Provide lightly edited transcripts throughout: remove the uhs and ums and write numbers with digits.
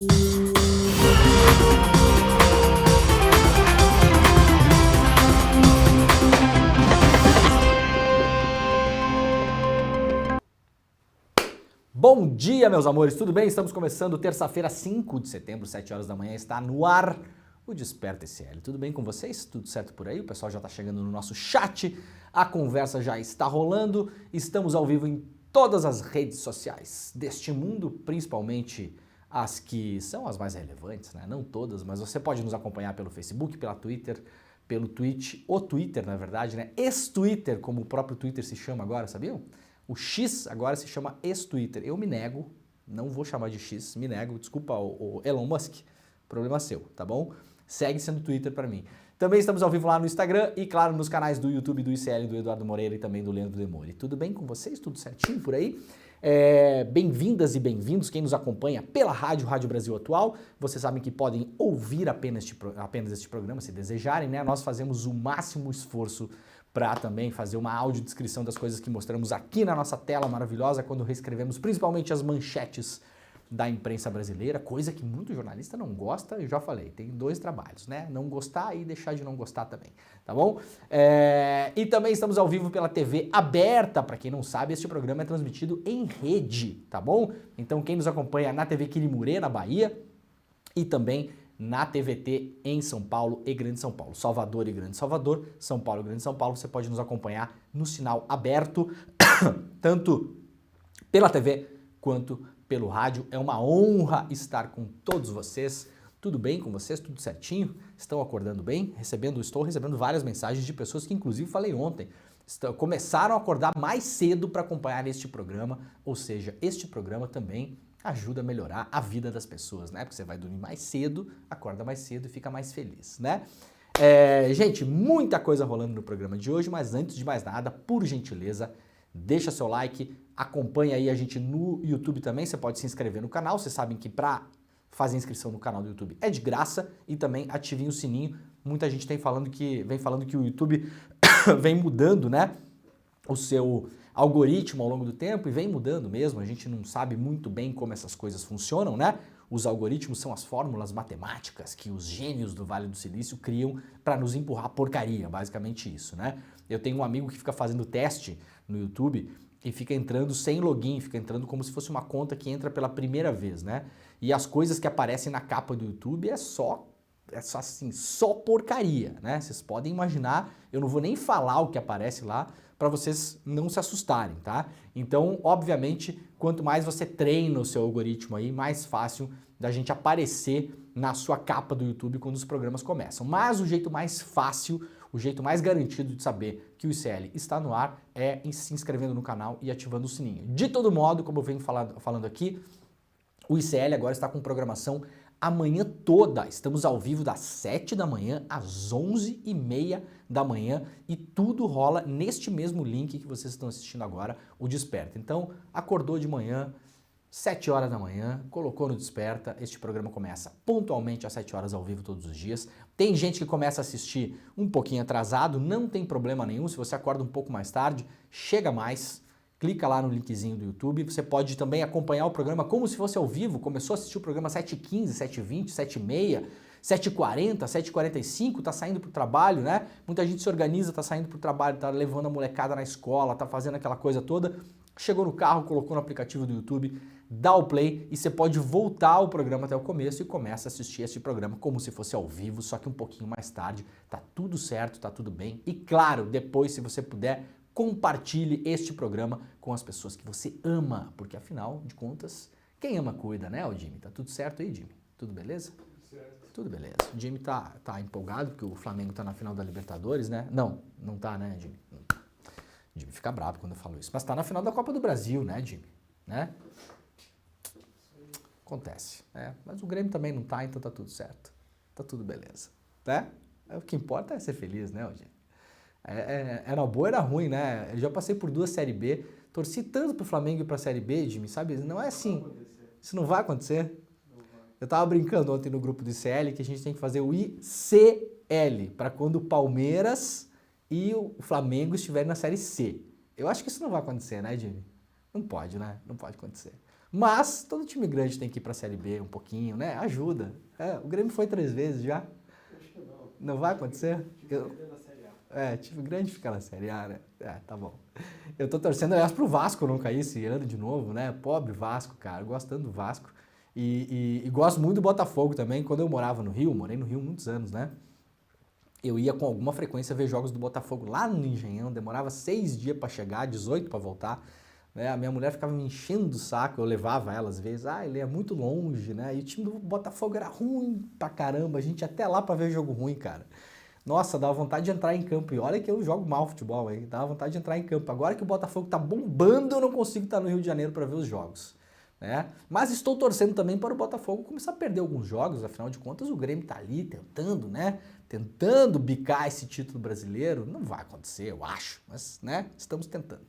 Bom dia, meus amores, tudo bem? Estamos começando terça-feira, 5 de setembro, 7 horas da manhã, está no ar o Desperta ICL. Tudo bem com vocês? Tudo certo por aí? O pessoal já está chegando no nosso chat, a conversa já está rolando, estamos ao vivo em todas as redes sociais deste mundo, principalmente as que são as mais relevantes, né? Não todas, mas você pode nos acompanhar pelo Facebook, pela Twitter, pelo Twitch, o Twitter, na verdade, né? Ex-Twitter, como o próprio Twitter se chama agora, sabiam? O X agora se chama ex-Twitter. Eu me nego, não vou chamar de X, me nego, desculpa o Elon Musk, problema seu, tá bom? Segue sendo Twitter para mim. Também estamos ao vivo lá no Instagram e, claro, nos canais do YouTube do ICL, do Eduardo Moreira e também do Leandro Demore. Tudo bem com vocês? Tudo certinho por aí? Bem-vindas e bem-vindos, quem nos acompanha pela Rádio Brasil Atual. Vocês sabem que podem ouvir apenas este programa, se desejarem, né? Nós fazemos o máximo esforço para também fazer uma audiodescrição das coisas que mostramos aqui na nossa tela maravilhosa quando reescrevemos principalmente as manchetes da imprensa brasileira, coisa que muito jornalista não gosta, eu já falei, tem dois trabalhos, né? Não gostar e deixar de não gostar também, tá bom? E também estamos ao vivo pela TV aberta, para quem não sabe, este programa é transmitido em rede, tá bom? Então quem nos acompanha na TV Quirimurê, na Bahia, e também na TVT em São Paulo e Grande São Paulo. Salvador e Grande Salvador, São Paulo e Grande São Paulo, você pode nos acompanhar no sinal aberto, tanto pela TV quanto pelo rádio. É uma honra estar com todos vocês. Tudo bem com vocês? Tudo certinho? Estão acordando bem? Estou recebendo várias mensagens de pessoas que inclusive falei ontem, começaram a acordar mais cedo para acompanhar este programa, ou seja, este programa também ajuda a melhorar a vida das pessoas, né? Porque você vai dormir mais cedo, acorda mais cedo e fica mais feliz, né? Gente, muita coisa rolando no programa de hoje, mas antes de mais nada, por gentileza, deixa seu like, acompanha aí a gente no YouTube também, você pode se inscrever no canal, vocês sabem que para fazer inscrição no canal do YouTube é de graça e também ativem o sininho. Muita gente vem falando que o YouTube vem mudando, né? O seu algoritmo ao longo do tempo e vem mudando mesmo, a gente não sabe muito bem como essas coisas funcionam, né? Os algoritmos são as fórmulas matemáticas que os gênios do Vale do Silício criam para nos empurrar porcaria, basicamente isso, né? Eu tenho um amigo que fica fazendo teste no YouTube e fica entrando sem login, fica entrando como se fosse uma conta que entra pela primeira vez, né? E as coisas que aparecem na capa do YouTube é só porcaria, né? Vocês podem imaginar, eu não vou nem falar o que aparece lá para vocês não se assustarem, tá? Então, obviamente, quanto mais você treina o seu algoritmo aí, mais fácil da gente aparecer na sua capa do YouTube quando os programas começam. Mas o jeito mais fácil, o jeito mais garantido de saber que o ICL está no ar é se inscrevendo no canal e ativando o sininho. De todo modo, como eu venho falando aqui, o ICL agora está com programação amanhã toda. Estamos ao vivo das 7 da manhã às 11h30 da manhã e tudo rola neste mesmo link que vocês estão assistindo agora, o Desperta. Então, acordou de manhã, 7 horas da manhã, colocou no Desperta, este programa começa pontualmente às 7 horas ao vivo todos os dias. Tem gente que começa a assistir um pouquinho atrasado, não tem problema nenhum, se você acorda um pouco mais tarde, chega mais. Clica lá no linkzinho do YouTube, você pode também acompanhar o programa como se fosse ao vivo, começou a assistir o programa 7h15, 7h20, 7h30, 7h40, 7h45, tá saindo pro trabalho, né? Muita gente se organiza, tá saindo pro trabalho, tá levando a molecada na escola, tá fazendo aquela coisa toda, chegou no carro, colocou no aplicativo do YouTube, dá o play e você pode voltar o programa até o começo e começa a assistir esse programa como se fosse ao vivo, só que um pouquinho mais tarde, tá tudo certo, tá tudo bem. E claro, depois, se você puder, compartilhe este programa com as pessoas que você ama, porque afinal de contas, quem ama cuida, né, o Jimmy? Tá tudo certo aí, Jimmy? Tudo beleza? Tudo certo. Tudo beleza. O Jimmy tá empolgado porque o Flamengo tá na final da Libertadores, né? Não tá, né, Jimmy? O Jimmy fica bravo quando eu falo isso. Mas tá na final da Copa do Brasil, né, Jimmy? Né? Acontece. Mas o Grêmio também não tá, então tá tudo certo. Tá tudo beleza. Né? O que importa é ser feliz, né, Jimmy? Era boa, era ruim, né? Eu já passei por 2 Série B, torci tanto pro Flamengo e pra Série B, Jimmy, sabe? Não é assim. Isso não vai acontecer. Eu tava brincando ontem no grupo do ICL que a gente tem que fazer o ICL, para quando o Palmeiras e o Flamengo estiverem na Série C. Eu acho que isso não vai acontecer, né, Jimmy? Não pode, né? Não pode acontecer. Mas todo time grande tem que ir pra Série B um pouquinho, né? Ajuda. O Grêmio foi 3 vezes já. Acho que não. Não vai acontecer? Na Série A. Time grande fica na Série A, né? Tá bom. Eu tô torcendo, aliás, pro Vasco não cair esse ano de novo, né? Pobre Vasco, cara. Eu gosto tanto do Vasco. E gosto muito do Botafogo também. Quando eu morava no Rio, morei no Rio muitos anos, né? Eu ia com alguma frequência ver jogos do Botafogo lá no Engenhão. Demorava 6 dias pra chegar, 18 pra voltar. Né? A minha mulher ficava me enchendo o saco, eu levava ela às vezes. Ele é muito longe, né? E o time do Botafogo era ruim pra caramba. A gente ia até lá pra ver jogo ruim, cara. Nossa, dava vontade de entrar em campo. E olha que eu jogo mal futebol, hein? Dava vontade de entrar em campo. Agora que o Botafogo tá bombando, eu não consigo estar no Rio de Janeiro para ver os jogos. Né? Mas estou torcendo também para o Botafogo começar a perder alguns jogos. Afinal de contas, o Grêmio tá ali tentando, né? Tentando bicar esse título brasileiro. Não vai acontecer, eu acho. Mas, né? Estamos tentando.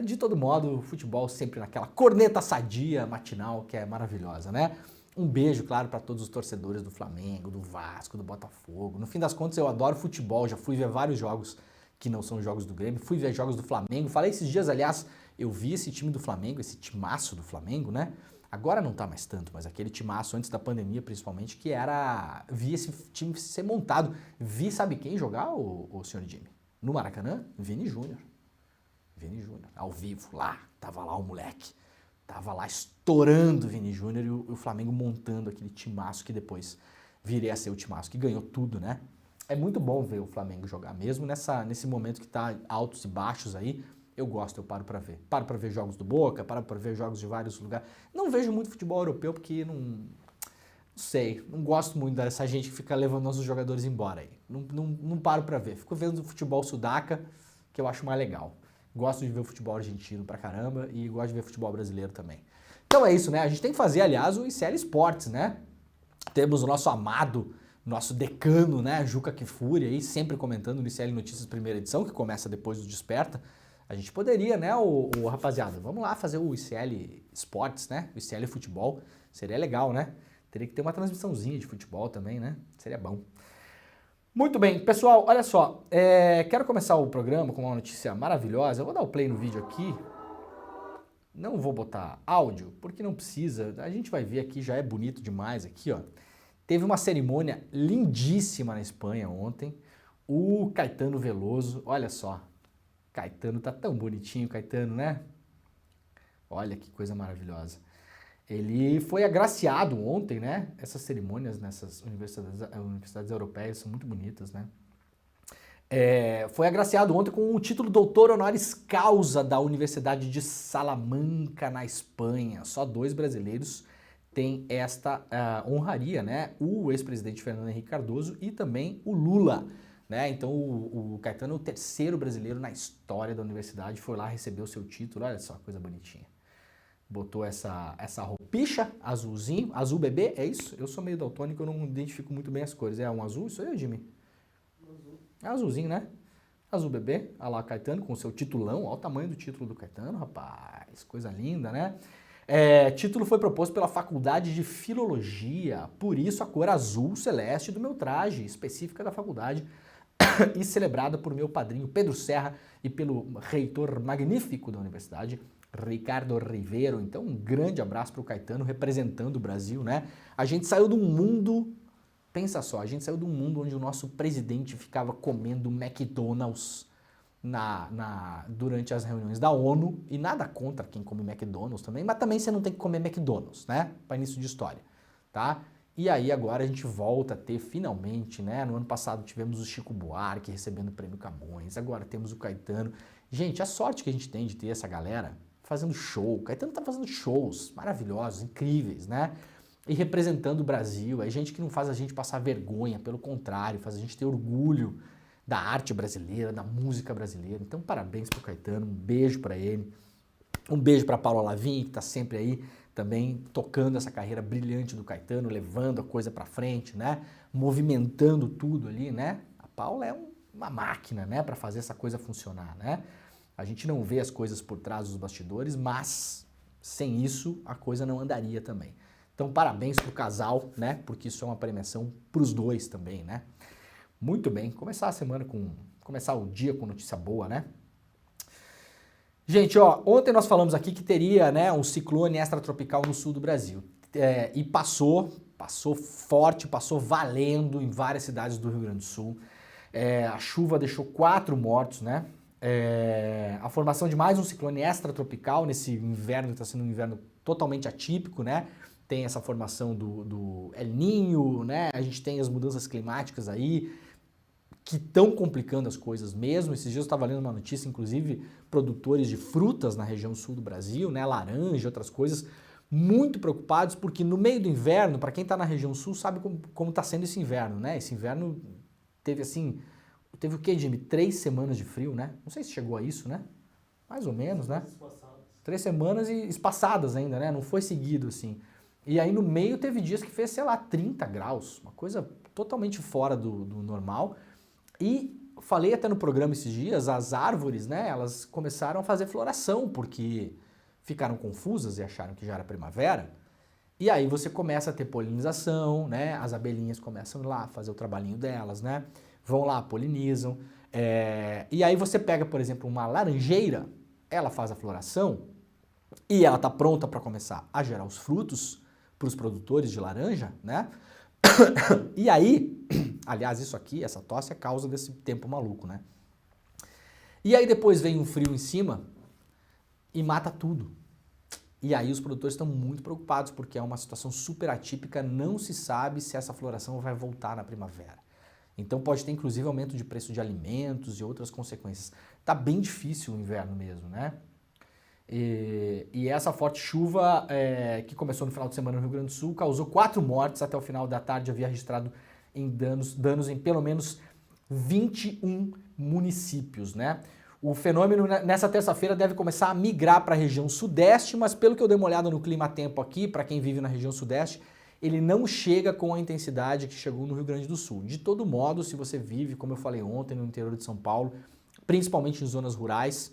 De todo modo, o futebol sempre naquela corneta sadia, matinal, que é maravilhosa, né? Um beijo, claro, para todos os torcedores do Flamengo, do Vasco, do Botafogo. No fim das contas, eu adoro futebol, já fui ver vários jogos que não são jogos do Grêmio, fui ver jogos do Flamengo. Falei esses dias, aliás, eu vi esse time do Flamengo, esse timaço do Flamengo, né? Agora não tá mais tanto, mas aquele timaço antes da pandemia, principalmente, que era... Vi esse time ser montado. Vi, sabe quem jogar, o senhor Jimmy? No Maracanã? Vini Júnior. Vini Júnior, ao vivo, lá, tava lá o moleque, tava lá estourando o Vini Júnior e o Flamengo montando aquele timaço que depois viria a ser o timaço, que ganhou tudo, né? É muito bom ver o Flamengo jogar, mesmo nesse momento que tá altos e baixos aí, eu gosto, eu paro pra ver. Paro pra ver jogos do Boca, paro pra ver jogos de vários lugares. Não vejo muito futebol europeu porque não sei, não gosto muito dessa gente que fica levando nossos jogadores embora aí. Não paro pra ver, fico vendo futebol sudaca, que eu acho mais legal. Gosto de ver o futebol argentino pra caramba e gosto de ver futebol brasileiro também. Então é isso, né? A gente tem que fazer, aliás, o ICL Esportes, né? Temos o nosso amado, nosso decano, né? Juca Kfouri aí, sempre comentando no ICL Notícias primeira edição, que começa depois do Desperta. A gente poderia, né, rapaziada, vamos lá fazer o ICL Esportes, né? O ICL Futebol. Seria legal, né? Teria que ter uma transmissãozinha de futebol também, né? Seria bom. Muito bem, pessoal, olha só, quero começar o programa com uma notícia maravilhosa. Eu vou dar o play no vídeo aqui, não vou botar áudio, porque não precisa, a gente vai ver aqui, já é bonito demais aqui, ó. Teve uma cerimônia lindíssima na Espanha ontem, o Caetano Veloso, olha só, Caetano tá tão bonitinho, Caetano, né? Olha que coisa maravilhosa. Ele foi agraciado ontem, né? Essas cerimônias nessas universidades europeias são muito bonitas, né? Foi agraciado ontem com o título doutor honoris causa da Universidade de Salamanca, na Espanha. Só 2 brasileiros têm esta honraria, né? O ex-presidente Fernando Henrique Cardoso e também o Lula, né? Então o Caetano é o 3º brasileiro na história da universidade, foi lá receber o seu título, olha só, coisa bonitinha. Botou essa roupicha, azulzinho, azul bebê, é isso? Eu sou meio daltônico, eu não identifico muito bem as cores. É um azul? Isso aí, Jimmy? Azul. É azulzinho, né? Azul bebê, olha lá Caetano com o seu titulão, olha o tamanho do título do Caetano, rapaz, coisa linda, né? Título foi proposto pela Faculdade de Filologia, por isso a cor azul celeste do meu traje, específica da faculdade, e celebrada por meu padrinho Pedro Serra e pelo reitor magnífico da universidade, Ricardo Ribeiro. Então um grande abraço para o Caetano representando o Brasil, né? A gente saiu de um mundo, pensa só, a gente saiu de um mundo onde o nosso presidente ficava comendo McDonald's durante as reuniões da ONU, e nada contra quem come McDonald's também, mas também você não tem que comer McDonald's, né? Para início de história, tá? E aí agora a gente volta a ter finalmente, né? No ano passado tivemos o Chico Buarque recebendo o Prêmio Camões, agora temos o Caetano. Gente, a sorte que a gente tem de ter essa galera fazendo show. O Caetano tá fazendo shows maravilhosos, incríveis, né? E representando o Brasil. É gente que não faz a gente passar vergonha, pelo contrário, faz a gente ter orgulho da arte brasileira, da música brasileira. Então, parabéns pro Caetano, um beijo para ele. Um beijo para Paula Lavigne, que tá sempre aí também tocando essa carreira brilhante do Caetano, levando a coisa para frente, né? Movimentando tudo ali, né? A Paula é uma máquina, né, para fazer essa coisa funcionar, né? A gente não vê as coisas por trás dos bastidores, mas sem isso a coisa não andaria também. Então, parabéns pro casal, né? Porque isso é uma premiação pros dois também, né? Muito bem, começar o dia com notícia boa, né? Gente, ó, ontem nós falamos aqui que teria, né, um ciclone extratropical no sul do Brasil. E passou forte, passou valendo em várias cidades do Rio Grande do Sul. A chuva deixou 4 mortos, né? A formação de mais um ciclone extratropical nesse inverno, que está sendo um inverno totalmente atípico, né? Tem essa formação do El Niño, né? A gente tem as mudanças climáticas aí, que estão complicando as coisas mesmo. Esses dias eu estava lendo uma notícia, inclusive, produtores de frutas na região sul do Brasil, né, laranja e outras coisas, muito preocupados, porque no meio do inverno, para quem está na região sul, sabe como está sendo esse inverno, né? Esse inverno teve o quê, Jimmy? 3 semanas de frio, né? Não sei se chegou a isso, né? Mais ou menos, né? 3 semanas e espaçadas ainda, né? Não foi seguido, assim. E aí no meio teve dias que fez, sei lá, 30 graus, uma coisa totalmente fora do normal. E falei até no programa esses dias, as árvores, né, elas começaram a fazer floração, porque ficaram confusas e acharam que já era primavera. E aí você começa a ter polinização, né, as abelhinhas começam lá a fazer o trabalhinho delas, né, vão lá, polinizam. E aí você pega, por exemplo, uma laranjeira, ela faz a floração e ela está pronta para começar a gerar os frutos para os produtores de laranja, né? E aí, aliás, isso aqui, essa tosse é causa desse tempo maluco, né? E aí depois vem um frio em cima e mata tudo. E aí os produtores estão muito preocupados porque é uma situação super atípica, não se sabe se essa floração vai voltar na primavera. Então pode ter inclusive aumento de preço de alimentos e outras consequências. Tá bem difícil o inverno mesmo, né? E essa forte chuva que começou no final de semana no Rio Grande do Sul causou 4 mortes. Até o final da tarde havia registrado danos em pelo menos 21 municípios, né? O fenômeno nessa terça-feira deve começar a migrar para a região sudeste, mas pelo que eu dei uma olhada no clima-tempo aqui, para quem vive na região sudeste, ele não chega com a intensidade que chegou no Rio Grande do Sul. De todo modo, se você vive, como eu falei ontem, no interior de São Paulo, principalmente em zonas rurais,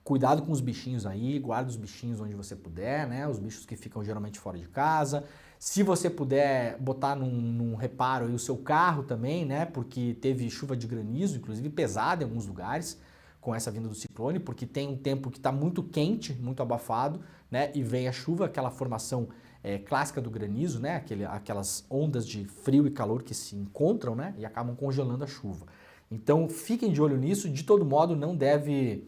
cuidado com os bichinhos aí, guarda os bichinhos onde você puder, né? Os bichos que ficam geralmente fora de casa. Se você puder botar num reparo aí o seu carro também, né? Porque teve chuva de granizo, inclusive pesada em alguns lugares, com essa vinda do ciclone, porque tem um tempo que está muito quente, muito abafado, né? E vem a chuva, aquela formação clássica do granizo, né? Aquelas ondas de frio e calor que se encontram, né? E acabam congelando a chuva. Então fiquem de olho nisso. De todo modo, não deve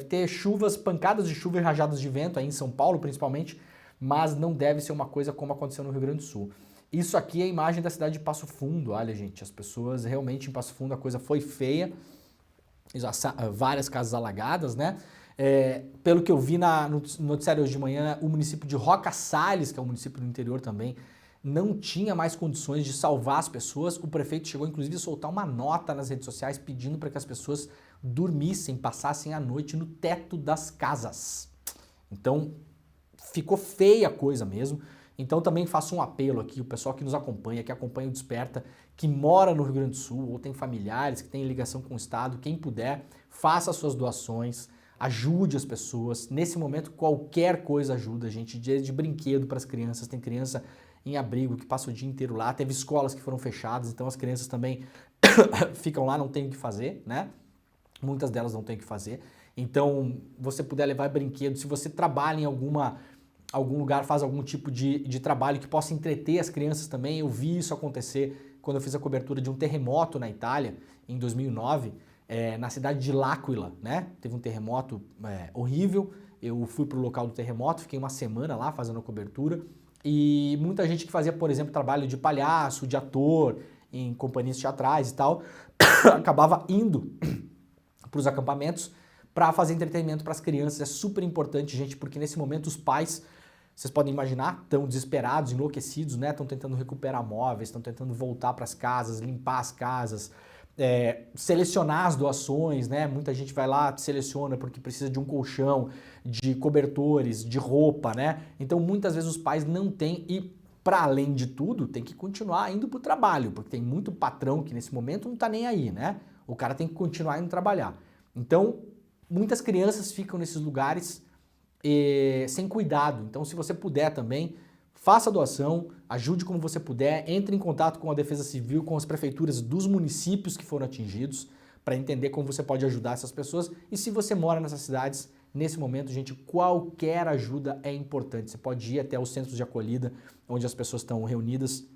ter chuvas, pancadas de chuva e rajadas de vento aí em São Paulo principalmente, mas não deve ser uma coisa como aconteceu no Rio Grande do Sul. Isso aqui é a imagem da cidade de Passo Fundo. Olha, gente, as pessoas realmente em Passo Fundo a coisa foi feia, várias casas alagadas, né? Pelo que eu vi no noticiário hoje de manhã, o município de Roca Salles, que é um município do interior também, não tinha mais condições de salvar as pessoas. O prefeito chegou inclusive a soltar uma nota nas redes sociais pedindo para que as pessoas dormissem, passassem a noite no teto das casas. Então, ficou feia a coisa mesmo. Então também faço um apelo aqui, o pessoal que nos acompanha, que acompanha o Desperta, que mora no Rio Grande do Sul ou tem familiares que têm ligação com o Estado, quem puder, faça suas doações, ajude as pessoas. Nesse momento, qualquer coisa ajuda, gente, de brinquedo para as crianças. Tem criança em abrigo que passa o dia inteiro lá, teve escolas que foram fechadas, então as crianças também ficam lá, não tem o que fazer, né? Muitas delas não tem o que fazer. Então, você puder levar brinquedo, se você trabalha em algum lugar, faz algum tipo de trabalho que possa entreter as crianças também. Eu vi isso acontecer quando eu fiz a cobertura de um terremoto na Itália, em 2009, na cidade de L'Aquila, né? Teve um terremoto horrível, eu fui para o local do terremoto, fiquei uma semana lá fazendo a cobertura, e muita gente que fazia, por exemplo, trabalho de palhaço, de ator, em companhias teatrais e tal, acabava indo para os acampamentos para fazer entretenimento para as crianças. É super importante, gente, porque nesse momento os pais, vocês podem imaginar, estão desesperados, enlouquecidos, né? Estão tentando recuperar móveis, estão tentando voltar para as casas, limpar as casas, selecionar as doações, né? Muita gente vai lá, seleciona porque precisa de um colchão, de cobertores, de roupa, né? Então muitas vezes os pais não têm e, para além de tudo, tem que continuar indo para o trabalho, porque tem muito patrão que nesse momento não está nem aí, né? O cara tem que continuar indo trabalhar. Então, muitas crianças ficam nesses lugares sem cuidado. Então, se você puder também, faça a doação, ajude como você puder, entre em contato com a Defesa Civil, com as prefeituras dos municípios que foram atingidos, para entender como você pode ajudar essas pessoas. E se você mora nessas cidades, nesse momento, gente, qualquer ajuda é importante. Você pode ir até os centros de acolhida, onde as pessoas estão reunidas.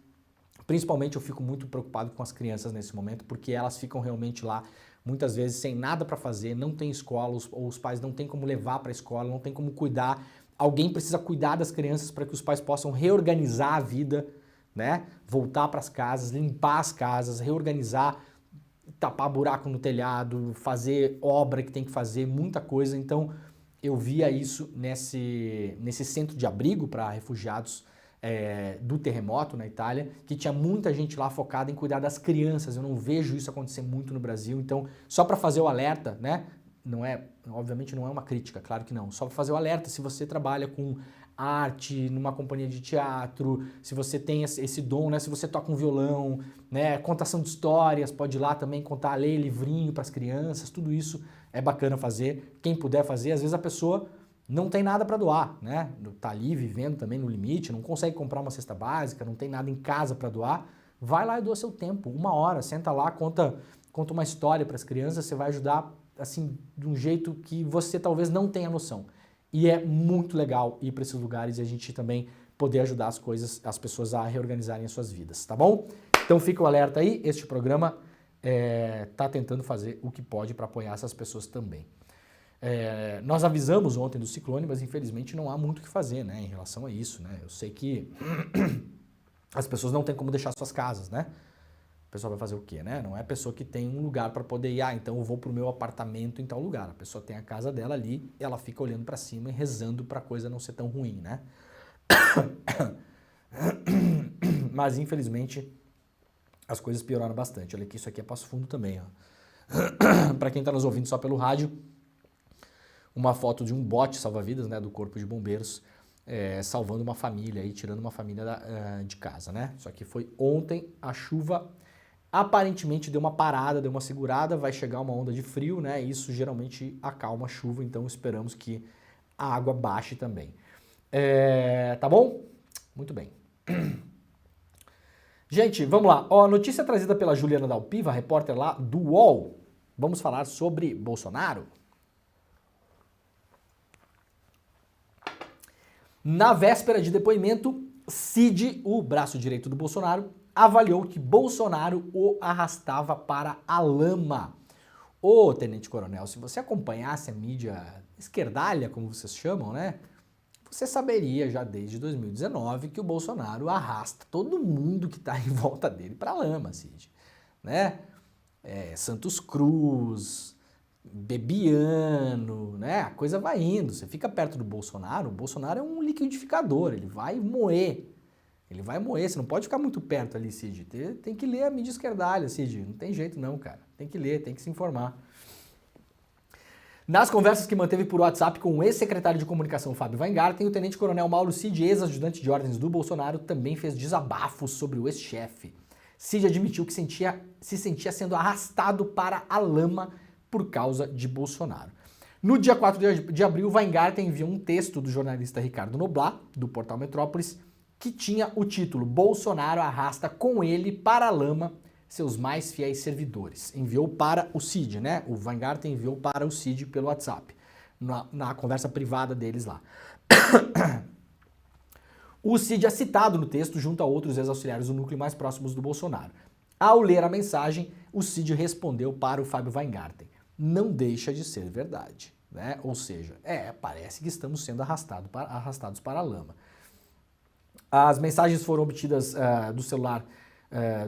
Principalmente eu fico muito preocupado com as crianças nesse momento, porque elas ficam realmente lá, muitas vezes sem nada para fazer, não tem escola, ou os pais não têm como levar para a escola, não tem como cuidar. Alguém precisa cuidar das crianças para que os pais possam reorganizar a vida, né? Voltar para as casas, limpar as casas, reorganizar, tapar buraco no telhado, fazer obra que tem que fazer, muita coisa. Então eu via isso nesse centro de abrigo para refugiados do terremoto na Itália, que tinha muita gente lá focada em cuidar das crianças. Eu não vejo isso acontecer muito no Brasil. Então, só para fazer o alerta, né? Obviamente não é uma crítica, claro que não. Só para fazer o alerta, se você trabalha com arte, numa companhia de teatro, se você tem esse dom, né? Se você toca um violão, né? Contação de histórias, pode ir lá também contar, ler livrinho para as crianças, tudo isso é bacana fazer. Quem puder fazer, às vezes a pessoa não tem nada para doar, né? Tá ali vivendo também no limite, não consegue comprar uma cesta básica, não tem nada em casa para doar. Vai lá e doa seu tempo, 1 hora, senta lá, conta uma história para as crianças, você vai ajudar assim de um jeito que você talvez não tenha noção. E é muito legal ir para esses lugares e a gente também poder ajudar as pessoas a reorganizarem as suas vidas, tá bom? Então fica o alerta aí, este programa tá tentando fazer o que pode para apoiar essas pessoas também. Nós avisamos ontem do ciclone, mas infelizmente não há muito o que fazer, né, em relação a isso, né? Eu sei que as pessoas não têm como deixar suas casas, né? A pessoa vai fazer o quê, né? Não é a pessoa que tem um lugar para poder ir, então eu vou pro meu apartamento em tal lugar. A pessoa tem a casa dela ali, ela fica olhando para cima e rezando para a coisa não ser tão ruim, né? Mas infelizmente as coisas pioraram bastante. Olha que isso aqui é Passo Fundo também, ó. Para quem está nos ouvindo só pelo rádio, uma foto de um bote salva-vidas, né, do Corpo de Bombeiros, salvando uma família aí, tirando uma família de casa, né? Isso aqui foi ontem, a chuva aparentemente deu uma parada, deu uma segurada, vai chegar uma onda de frio, né? Isso geralmente acalma a chuva, então esperamos que a água baixe também. Tá bom? Muito bem. Gente, vamos lá. Ó, notícia trazida pela Juliana Dalpiva, repórter lá do UOL. Vamos falar sobre Bolsonaro. Na véspera de depoimento, Cid, o braço direito do Bolsonaro, avaliou que Bolsonaro o arrastava para a lama. Ô, tenente-coronel, se você acompanhasse a mídia esquerdalha, como vocês chamam, né? Você saberia já desde 2019 que o Bolsonaro arrasta todo mundo que está em volta dele para a lama, Cid. Né? Santos Cruz, Bebiano, né? A coisa vai indo. Você fica perto do Bolsonaro, o Bolsonaro é um liquidificador, ele vai moer. Ele vai moer, você não pode ficar muito perto ali, Cid. Tem que ler a mídia esquerdalha, Cid. Não tem jeito não, cara. Tem que ler, tem que se informar. Nas conversas que manteve por WhatsApp com o ex-secretário de comunicação Fábio Weingarten, o tenente-coronel Mauro Cid, ex-ajudante de ordens do Bolsonaro, também fez desabafos sobre o ex-chefe. Cid admitiu que se sentia sendo arrastado para a lama por causa de Bolsonaro. No dia 4 de abril, Weingarten enviou um texto do jornalista Ricardo Noblat, do portal Metrópolis, que tinha o título "Bolsonaro arrasta com ele para a lama seus mais fiéis servidores". Enviou para o Cid, né? O Weingarten enviou para o Cid pelo WhatsApp, na conversa privada deles lá. O Cid é citado no texto junto a outros ex-auxiliares do núcleo mais próximos do Bolsonaro. Ao ler a mensagem, o Cid respondeu para o Fábio Weingarten: "Não deixa de ser verdade", né? Ou seja, parece que estamos sendo arrastados para a lama. As mensagens foram obtidas do celular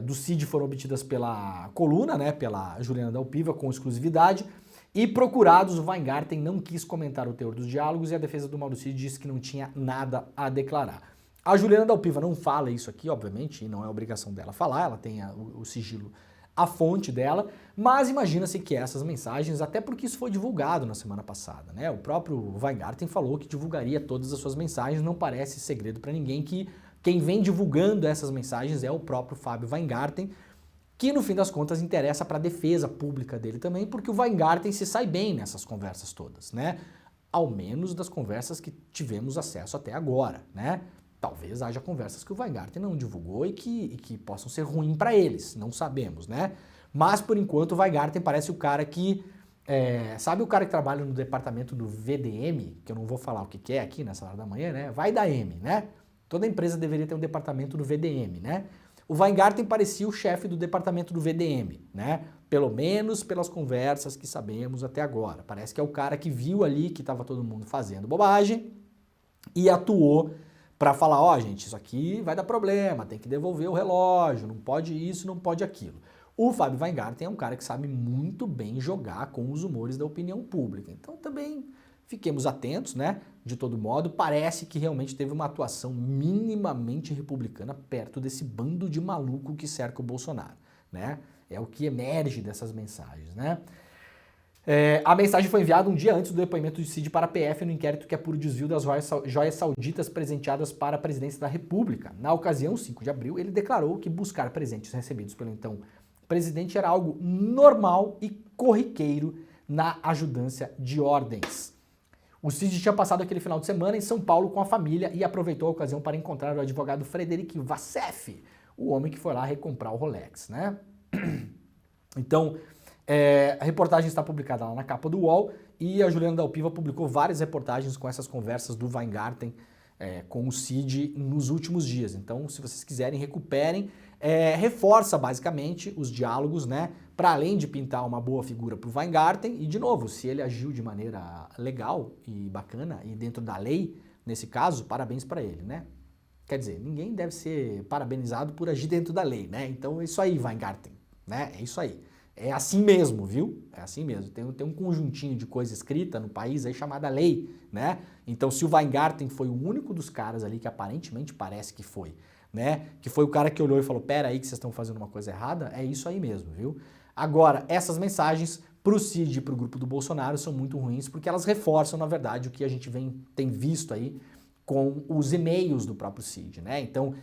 do Cid, foram obtidas pela coluna, né, pela Juliana Dalpiva, com exclusividade, e procurados, o Weingarten não quis comentar o teor dos diálogos e a defesa do Mauro Cid disse que não tinha nada a declarar. A Juliana Dalpiva não fala isso aqui, obviamente, e não é obrigação dela falar, ela tem o sigilo, a fonte dela, mas imagina-se que essas mensagens, até porque isso foi divulgado na semana passada, né? O próprio Weingarten falou que divulgaria todas as suas mensagens, não parece segredo para ninguém que quem vem divulgando essas mensagens é o próprio Fábio Weingarten, que no fim das contas interessa para a defesa pública dele também, porque o Weingarten se sai bem nessas conversas todas, né? Ao menos das conversas que tivemos acesso até agora, né? Talvez haja conversas que o Weingarten não divulgou e que possam ser ruins para eles, não sabemos, né? Mas, por enquanto, o Weingarten parece o cara que... sabe o cara que trabalha no departamento do VDM, que eu não vou falar o que é aqui nessa hora da manhã, né? Vai da M, né? Toda empresa deveria ter um departamento do VDM, né? O Weingarten parecia o chefe do departamento do VDM, né? Pelo menos pelas conversas que sabemos até agora. Parece que é o cara que viu ali que estava todo mundo fazendo bobagem e atuou para falar, ó, gente, isso aqui vai dar problema, tem que devolver o relógio, não pode isso, não pode aquilo. O Fábio Weingarten é um cara que sabe muito bem jogar com os humores da opinião pública. Então também fiquemos atentos, né? De todo modo, parece que realmente teve uma atuação minimamente republicana perto desse bando de maluco que cerca o Bolsonaro, né? É o que emerge dessas mensagens, né? A mensagem foi enviada um dia antes do depoimento de Cid para a PF no inquérito que apura o desvio das joias sauditas presenteadas para a presidência da República. Na ocasião, 5 de abril, ele declarou que buscar presentes recebidos pelo então presidente era algo normal e corriqueiro na ajudância de ordens. O Cid tinha passado aquele final de semana em São Paulo com a família e aproveitou a ocasião para encontrar o advogado Frederic Vassef, o homem que foi lá recomprar o Rolex, né? Então, a reportagem está publicada lá na capa do UOL e a Juliana Dalpiva publicou várias reportagens com essas conversas do Weingarten com o Cid nos últimos dias. Então, se vocês quiserem, recuperem. Reforça basicamente os diálogos, né? Para além de pintar uma boa figura para o Weingarten, e de novo, se ele agiu de maneira legal e bacana e dentro da lei, nesse caso, parabéns para ele, né? Quer dizer, ninguém deve ser parabenizado por agir dentro da lei, né? Então é isso aí, Weingarten, né? É isso aí. É assim mesmo, viu? É assim mesmo. Tem um conjuntinho de coisa escrita no país aí chamada lei, né? Então se o Weingarten foi o único dos caras ali que aparentemente parece que foi, né? Que foi o cara que olhou e falou, pera aí que vocês estão fazendo uma coisa errada, é isso aí mesmo, viu? Agora, essas mensagens pro Cid e pro grupo do Bolsonaro são muito ruins porque elas reforçam, na verdade, o que a gente tem visto aí com os e-mails do próprio Cid, né? Então,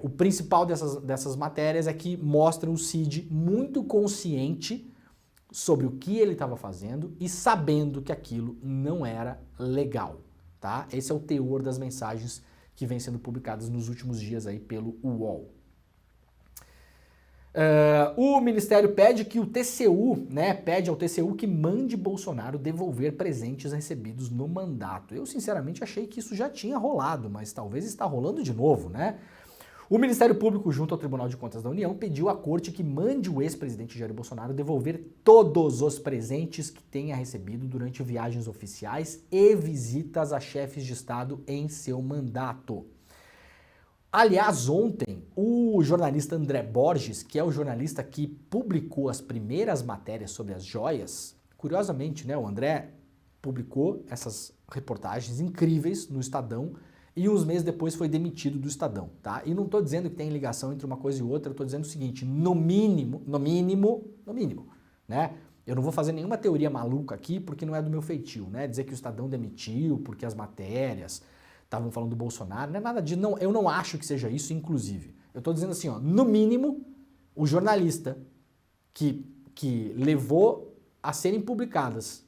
o principal dessas matérias é que mostram o Cid muito consciente sobre o que ele estava fazendo e sabendo que aquilo não era legal, tá? Esse é o teor das mensagens que vêm sendo publicadas nos últimos dias aí pelo UOL. O Ministério pede que o TCU, né, pede ao TCU que mande Bolsonaro devolver presentes recebidos no mandato. Eu, sinceramente, achei que isso já tinha rolado, mas talvez está rolando de novo, né? O Ministério Público, junto ao Tribunal de Contas da União, pediu à Corte que mande o ex-presidente Jair Bolsonaro devolver todos os presentes que tenha recebido durante viagens oficiais e visitas a chefes de Estado em seu mandato. Aliás, ontem, o jornalista André Borges, que é o jornalista que publicou as primeiras matérias sobre as joias, curiosamente, né, o André publicou essas reportagens incríveis no Estadão e uns meses depois foi demitido do Estadão, tá? E não estou dizendo que tem ligação entre uma coisa e outra, eu estou dizendo o seguinte, no mínimo, né? Eu não vou fazer nenhuma teoria maluca aqui porque não é do meu feitio, né? Dizer que o Estadão demitiu porque as matérias estavam falando do Bolsonaro, não é nada disso, não, eu não acho que seja isso, inclusive. Eu estou dizendo assim, ó, no mínimo, o jornalista que levou a serem publicadas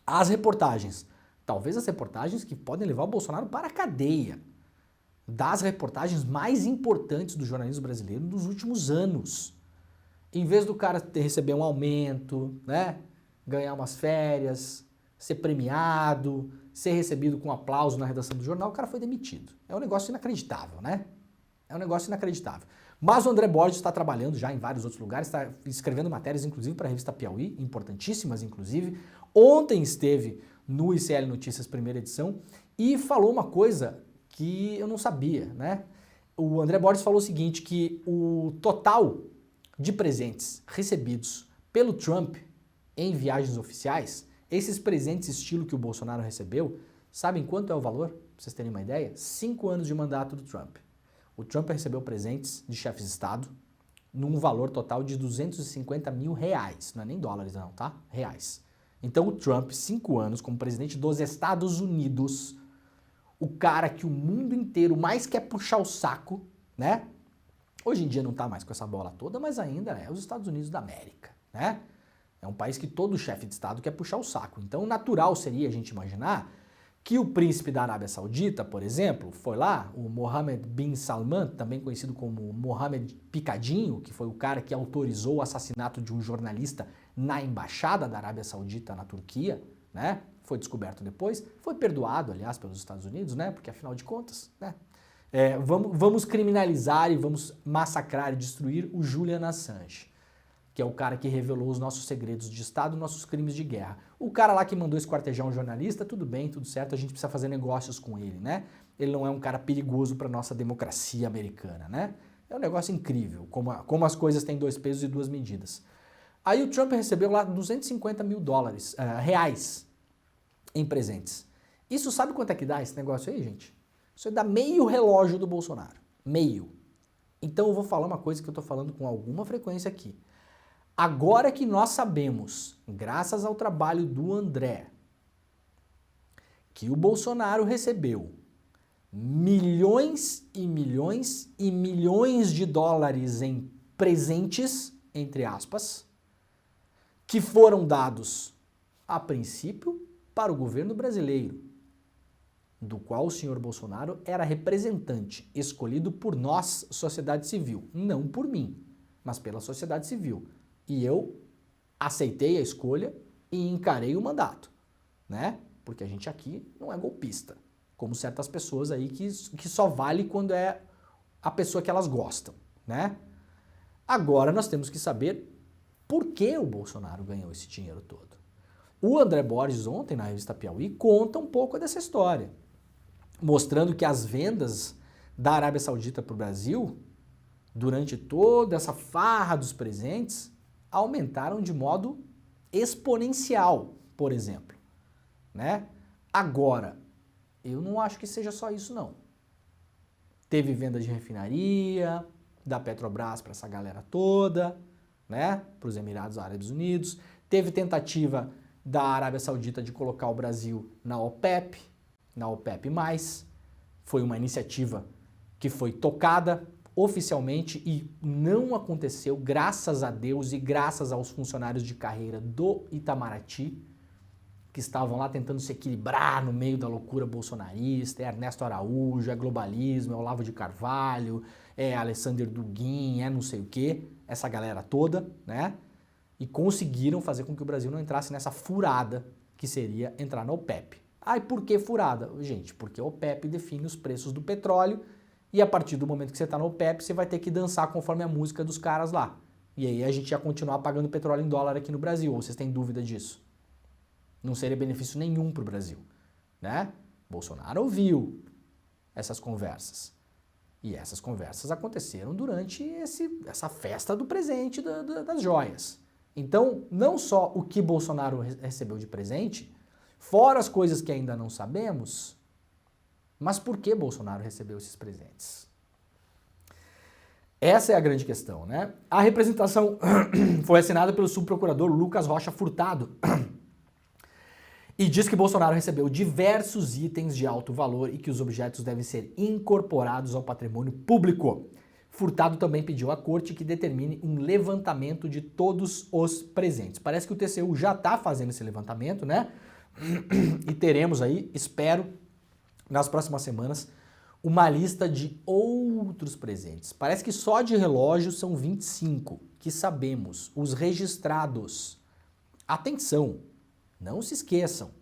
as reportagens, talvez as reportagens que podem levar o Bolsonaro para a cadeia, das reportagens mais importantes do jornalismo brasileiro dos últimos anos. Em vez do cara receber um aumento, né, ganhar umas férias, ser premiado, ser recebido com aplauso na redação do jornal, o cara foi demitido. É um negócio inacreditável, né? É um negócio inacreditável. Mas o André Borges está trabalhando já em vários outros lugares, está escrevendo matérias, inclusive, para a revista Piauí, importantíssimas, inclusive. Ontem esteve no ICL Notícias, primeira edição, e falou uma coisa que eu não sabia, né? O André Borges falou o seguinte, que o total de presentes recebidos pelo Trump em viagens oficiais, esses presentes estilo que o Bolsonaro recebeu, sabem quanto é o valor? Pra vocês terem uma ideia? 5 anos de mandato do Trump. O Trump recebeu presentes de chefes de Estado num valor total de 250 mil reais. Não é nem dólares não, tá? Reais. Então o Trump, 5 anos como presidente dos Estados Unidos, o cara que o mundo inteiro mais quer puxar o saco, né? Hoje em dia não tá mais com essa bola toda, mas ainda é os Estados Unidos da América, né? É um país que todo chefe de Estado quer puxar o saco. Então, natural seria a gente imaginar que o príncipe da Arábia Saudita, por exemplo, foi lá, o Mohammed bin Salman, também conhecido como Mohammed Picadinho, que foi o cara que autorizou o assassinato de um jornalista na embaixada da Arábia Saudita na Turquia, né? Foi descoberto depois, foi perdoado, aliás, pelos Estados Unidos, né? Porque afinal de contas, né? Vamos criminalizar e vamos massacrar e destruir o Julian Assange, que é o cara que revelou os nossos segredos de Estado, nossos crimes de guerra. O cara lá que mandou esquartejar um jornalista, tudo bem, tudo certo, a gente precisa fazer negócios com ele, né? Ele não é um cara perigoso para nossa democracia americana, né? É um negócio incrível, como as coisas têm dois pesos e duas medidas. Aí o Trump recebeu lá 250 mil reais em presentes. Isso sabe quanto é que dá esse negócio aí, gente? Isso dá meio relógio do Bolsonaro. Meio. Então eu vou falar uma coisa que eu tô falando com alguma frequência aqui. Agora que nós sabemos, graças ao trabalho do André, que o Bolsonaro recebeu milhões e milhões e milhões de dólares em presentes, entre aspas, que foram dados, a princípio, para o governo brasileiro, do qual o senhor Bolsonaro era representante, escolhido por nós, sociedade civil, não por mim, mas pela sociedade civil. E eu aceitei a escolha e encarei o mandato, né? Porque a gente aqui não é golpista, como certas pessoas aí que só vale quando é a pessoa que elas gostam, né? Agora nós temos que saber por que o Bolsonaro ganhou esse dinheiro todo. O André Borges ontem na revista Piauí conta um pouco dessa história, mostrando que as vendas da Arábia Saudita para o Brasil, durante toda essa farra dos presentes, aumentaram de modo exponencial, por exemplo, né? Agora, eu não acho que seja só isso, não. Teve venda de refinaria, da Petrobras para essa galera toda, né? Para os Emirados Árabes Unidos. Teve tentativa da Arábia Saudita de colocar o Brasil na OPEP, foi uma iniciativa que foi tocada oficialmente e não aconteceu, graças a Deus e graças aos funcionários de carreira do Itamaraty, que estavam lá tentando se equilibrar no meio da loucura bolsonarista. É Ernesto Araújo, é globalismo, é Olavo de Carvalho, é Alessandro Duguin, é não sei o quê, essa galera toda, né? E conseguiram fazer com que o Brasil não entrasse nessa furada que seria entrar na OPEP. Ah, e por que furada? Gente, porque a OPEP define os preços do petróleo e a partir do momento que você está na OPEP, você vai ter que dançar conforme a música dos caras lá. E aí a gente ia continuar pagando petróleo em dólar aqui no Brasil, ou vocês têm dúvida disso? Não seria benefício nenhum para o Brasil, né? Bolsonaro ouviu essas conversas. E essas conversas aconteceram durante essa festa do presente das joias. Então, não só o que Bolsonaro recebeu de presente, fora as coisas que ainda não sabemos, mas por que Bolsonaro recebeu esses presentes? Essa é a grande questão, né? A representação foi assinada pelo subprocurador Lucas Rocha Furtado e diz que Bolsonaro recebeu diversos itens de alto valor e que os objetos devem ser incorporados ao patrimônio público. Furtado também pediu à corte que determine um levantamento de todos os presentes. Parece que o TCU já está fazendo esse levantamento, né? E teremos aí, espero, nas próximas semanas, uma lista de outros presentes. Parece que só de relógio são 25, que sabemos, os registrados. Atenção, não se esqueçam.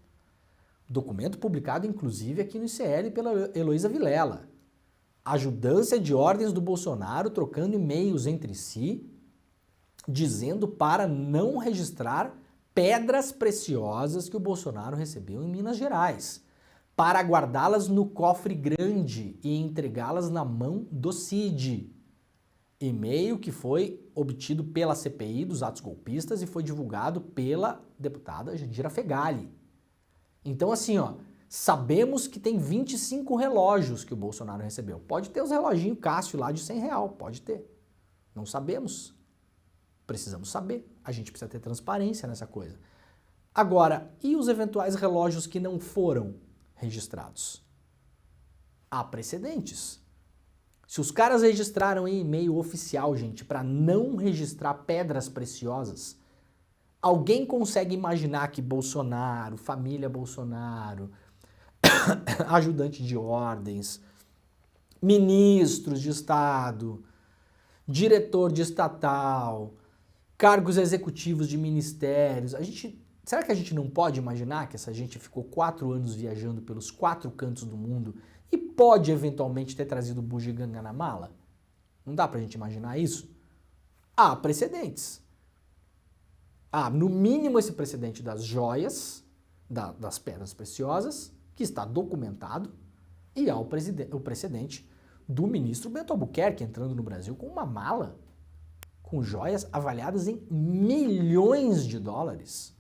Documento publicado, inclusive, aqui no ICL pela Heloísa Vilela. Ajudância de ordens do Bolsonaro trocando e-mails entre si, dizendo para não registrar pedras preciosas que o Bolsonaro recebeu em Minas Gerais, para guardá-las no cofre grande e entregá-las na mão do Cid. E-mail que foi obtido pela CPI dos atos golpistas e foi divulgado pela deputada Jandira Fegali. Então assim, ó, sabemos que tem 25 relógios que o Bolsonaro recebeu. Pode ter os reloginhos Cássio lá de R$100, pode ter. Não sabemos. Precisamos saber. A gente precisa ter transparência nessa coisa. Agora, e os eventuais relógios que não foram registrados? Há precedentes. Se os caras registraram em e-mail oficial, gente, para não registrar pedras preciosas, alguém consegue imaginar que Bolsonaro, família Bolsonaro, ajudante de ordens, ministros de Estado, diretor de estatal, cargos executivos de ministérios. Será que a gente não pode imaginar que essa gente ficou 4 anos viajando pelos 4 cantos do mundo e pode eventualmente ter trazido bugiganga na mala? Não dá pra gente imaginar isso? Há precedentes. Há, no mínimo, esse precedente das joias, das pedras preciosas, que está documentado, e há o precedente do ministro Bento Albuquerque entrando no Brasil com uma mala com joias avaliadas em milhões de dólares.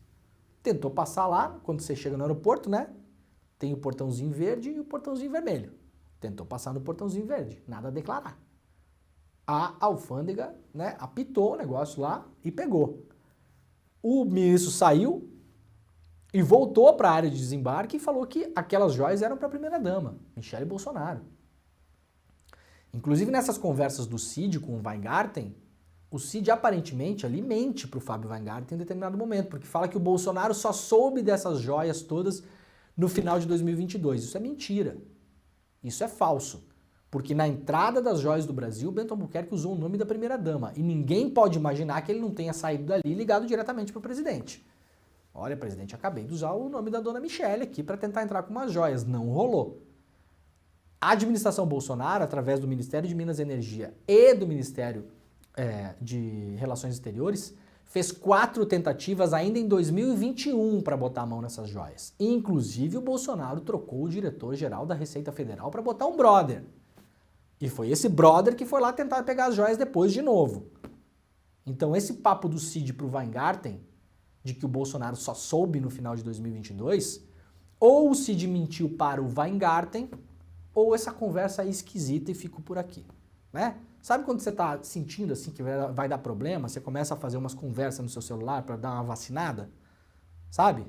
Tentou passar lá, quando você chega no aeroporto, né? Tem o portãozinho verde e o portãozinho vermelho. Tentou passar no portãozinho verde, nada a declarar. A alfândega, né, apitou o negócio lá e pegou. O ministro saiu e voltou para a área de desembarque e falou que aquelas joias eram para a primeira-dama, Michele Bolsonaro. Inclusive nessas conversas do Cid com o Weingarten, o Cid aparentemente ali mente para o Fábio Weingarten em determinado momento, porque fala que o Bolsonaro só soube dessas joias todas no final de 2022. Isso é mentira. Isso é falso. Porque na entrada das joias do Brasil, Bento Albuquerque usou o nome da primeira-dama. E ninguém pode imaginar que ele não tenha saído dali e ligado diretamente para o presidente. Olha, presidente, acabei de usar o nome da dona Michele aqui para tentar entrar com umas joias. Não rolou. A administração Bolsonaro, através do Ministério de Minas e Energia e do Ministério de Relações Exteriores, fez 4 tentativas ainda em 2021 para botar a mão nessas joias. Inclusive, o Bolsonaro trocou o diretor-geral da Receita Federal para botar um brother. E foi esse brother que foi lá tentar pegar as joias depois de novo. Então, esse papo do Cid pro Weingarten, de que o Bolsonaro só soube no final de 2022, ou o Cid mentiu para o Weingarten, ou essa conversa é esquisita e fico por aqui, né? Sabe quando você tá sentindo assim que vai dar problema, você começa a fazer umas conversas no seu celular para dar uma vacinada? Sabe?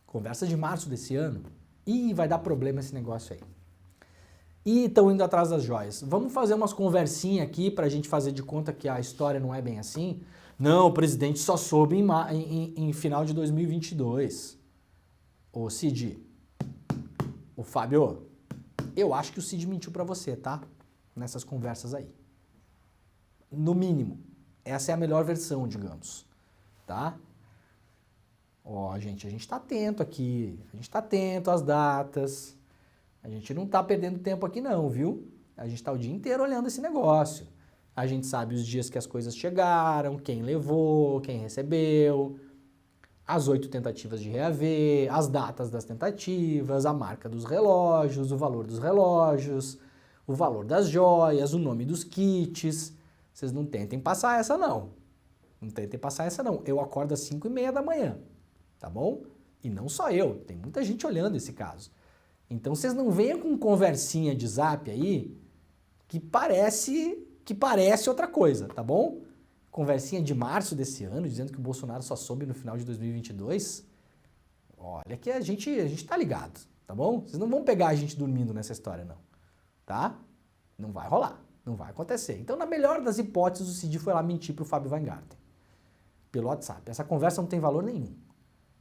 Conversa de março desse ano. Ih, vai dar problema esse negócio aí. E estão indo atrás das joias. Vamos fazer umas conversinhas aqui pra gente fazer de conta que a história não é bem assim? Não, o presidente só soube em final de 2022. Ô Cid, ô Fábio, eu acho que o Cid mentiu pra você, tá? Nessas conversas aí. No mínimo. Essa é a melhor versão, digamos. Tá? Ó, gente, a gente tá atento aqui. A gente tá atento às datas. A gente não tá perdendo tempo aqui não, viu? A gente tá o dia inteiro olhando esse negócio. A gente sabe os dias que as coisas chegaram, quem levou, quem recebeu, as 8 tentativas de reaver, as datas das tentativas, a marca dos relógios, o valor dos relógios, o valor das joias, o nome dos kits. Vocês não tentem passar essa não. Não tentem passar essa não. Eu acordo às 5:30 da manhã, tá bom? E não só eu, tem muita gente olhando esse caso. Então vocês não venham com conversinha de zap aí que parece outra coisa, tá bom? Conversinha de março desse ano, dizendo que o Bolsonaro só soube no final de 2022. Olha que a gente tá ligado, tá bom? Vocês não vão pegar a gente dormindo nessa história não, tá? Não vai rolar, não vai acontecer. Então, na melhor das hipóteses, o Cid foi lá mentir pro Fábio Weingarten pelo WhatsApp. Essa conversa não tem valor nenhum.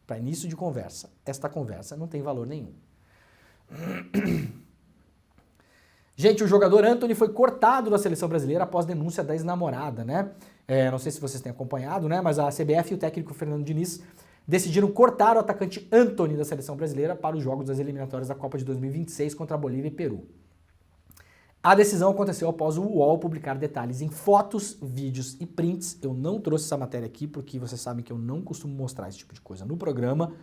Para início de conversa, esta conversa não tem valor nenhum. Gente, o jogador Antony foi cortado da seleção brasileira após denúncia da ex-namorada, né? Não sei se vocês têm acompanhado, né? Mas a CBF e o técnico Fernando Diniz decidiram cortar o atacante Antony da seleção brasileira para os jogos das eliminatórias da Copa de 2026 contra a Bolívia e Peru. A decisão aconteceu após o UOL publicar detalhes em fotos, vídeos e prints. Eu não trouxe essa matéria aqui porque vocês sabem que eu não costumo mostrar esse tipo de coisa no programa.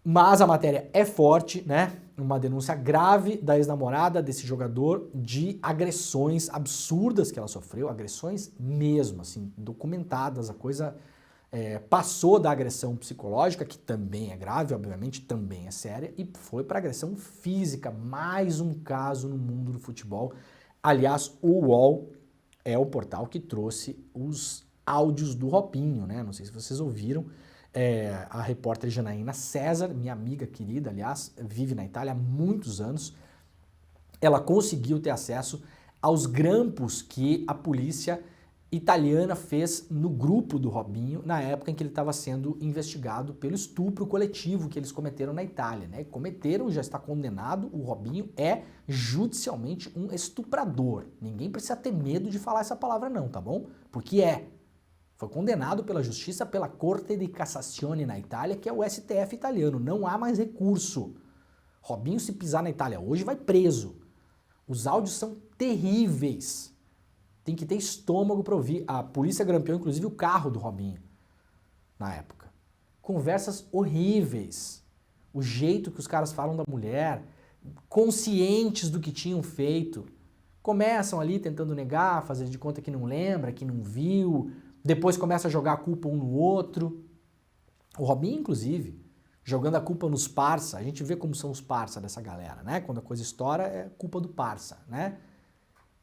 Mas a matéria é forte, né? Uma denúncia grave da ex-namorada desse jogador de agressões absurdas que ela sofreu, agressões mesmo, assim, documentadas. A coisa passou da agressão psicológica, que também é grave, obviamente, também é séria, e foi para agressão física. Mais um caso no mundo do futebol. Aliás, o UOL é o portal que trouxe os áudios do Ropinho, né? Não sei se vocês ouviram. A repórter Janaína César, minha amiga querida, aliás, vive na Itália há muitos anos, ela conseguiu ter acesso aos grampos que a polícia italiana fez no grupo do Robinho na época em que ele estava sendo investigado pelo estupro coletivo que eles cometeram na Itália, né? Cometeram, já está condenado, o Robinho é judicialmente um estuprador. Ninguém precisa ter medo de falar essa palavra não, tá bom? Porque é. Foi condenado pela justiça pela Corte di Cassazione na Itália, que é o STF italiano. Não há mais recurso. Robinho, se pisar na Itália hoje, vai preso. Os áudios são terríveis. Tem que ter estômago para ouvir. A polícia grampeou, inclusive, o carro do Robinho na época. Conversas horríveis. O jeito que os caras falam da mulher, conscientes do que tinham feito. Começam ali tentando negar, fazer de conta que não lembra, que não viu. Depois começa a jogar a culpa um no outro. O Robinho, inclusive, jogando a culpa nos parça. A gente vê como são os parça dessa galera, né? Quando a coisa estoura, é culpa do parça, né?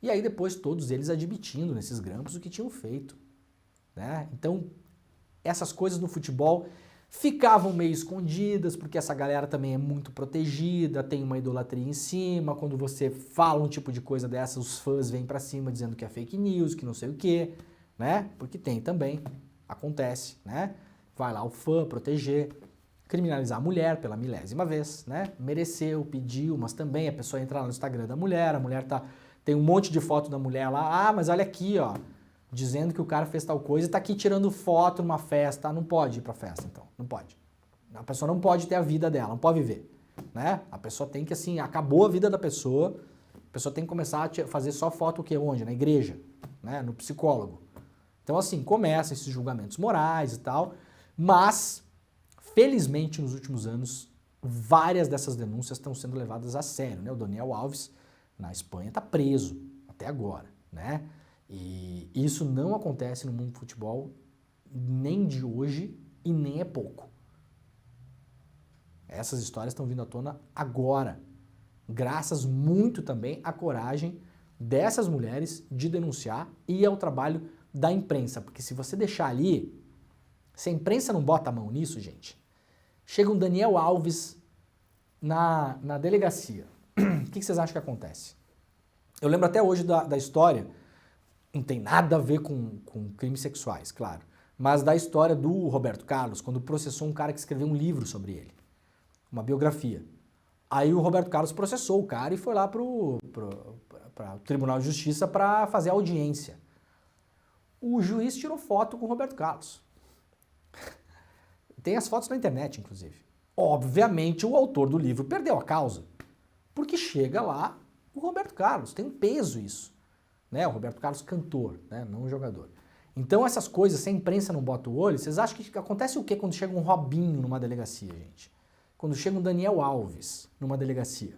E aí depois todos eles admitindo nesses grampos o que tinham feito, né? Então, essas coisas no futebol ficavam meio escondidas, porque essa galera também é muito protegida, tem uma idolatria em cima. Quando você fala um tipo de coisa dessa, os fãs vêm pra cima dizendo que é fake news, que não sei o quê, né? Porque tem também, acontece, né? Vai lá o fã proteger, criminalizar a mulher pela milésima vez, né? Mereceu, pediu, mas também a pessoa entra lá no Instagram da mulher, a mulher tem um monte de foto da mulher lá, mas olha aqui, ó, dizendo que o cara fez tal coisa e tá aqui tirando foto numa festa. Não pode ir pra festa, então, não pode. A pessoa não pode ter a vida dela, não pode viver, né? A pessoa tem que, assim, acabou a vida da pessoa, a pessoa tem que começar a fazer só foto o quê? Onde? Na igreja, né? No psicólogo. Então, assim, começam esses julgamentos morais e tal, mas, felizmente, nos últimos anos, várias dessas denúncias estão sendo levadas a sério, né? O Daniel Alves, na Espanha, está preso até agora, né? E isso não acontece no mundo do futebol nem de hoje e nem é pouco. Essas histórias estão vindo à tona agora, graças muito também à coragem dessas mulheres de denunciar e ao trabalho da imprensa, porque se você deixar ali, se a imprensa não bota a mão nisso, gente, chega um Daniel Alves na delegacia. O que vocês acham que acontece? Eu lembro até hoje da história, não tem nada a ver com crimes sexuais, claro, mas da história do Roberto Carlos, quando processou um cara que escreveu um livro sobre ele, uma biografia. Aí o Roberto Carlos processou o cara e foi lá pro Tribunal de Justiça para fazer audiência. O juiz tirou foto com o Roberto Carlos. Tem as fotos na internet, inclusive. Obviamente, o autor do livro perdeu a causa. Porque chega lá o Roberto Carlos. Tem um peso isso. Né? O Roberto Carlos cantor, né? Não jogador. Então, essas coisas, se a imprensa não bota o olho, vocês acham que acontece o quê quando chega um Robinho numa delegacia, gente? Quando chega um Daniel Alves numa delegacia?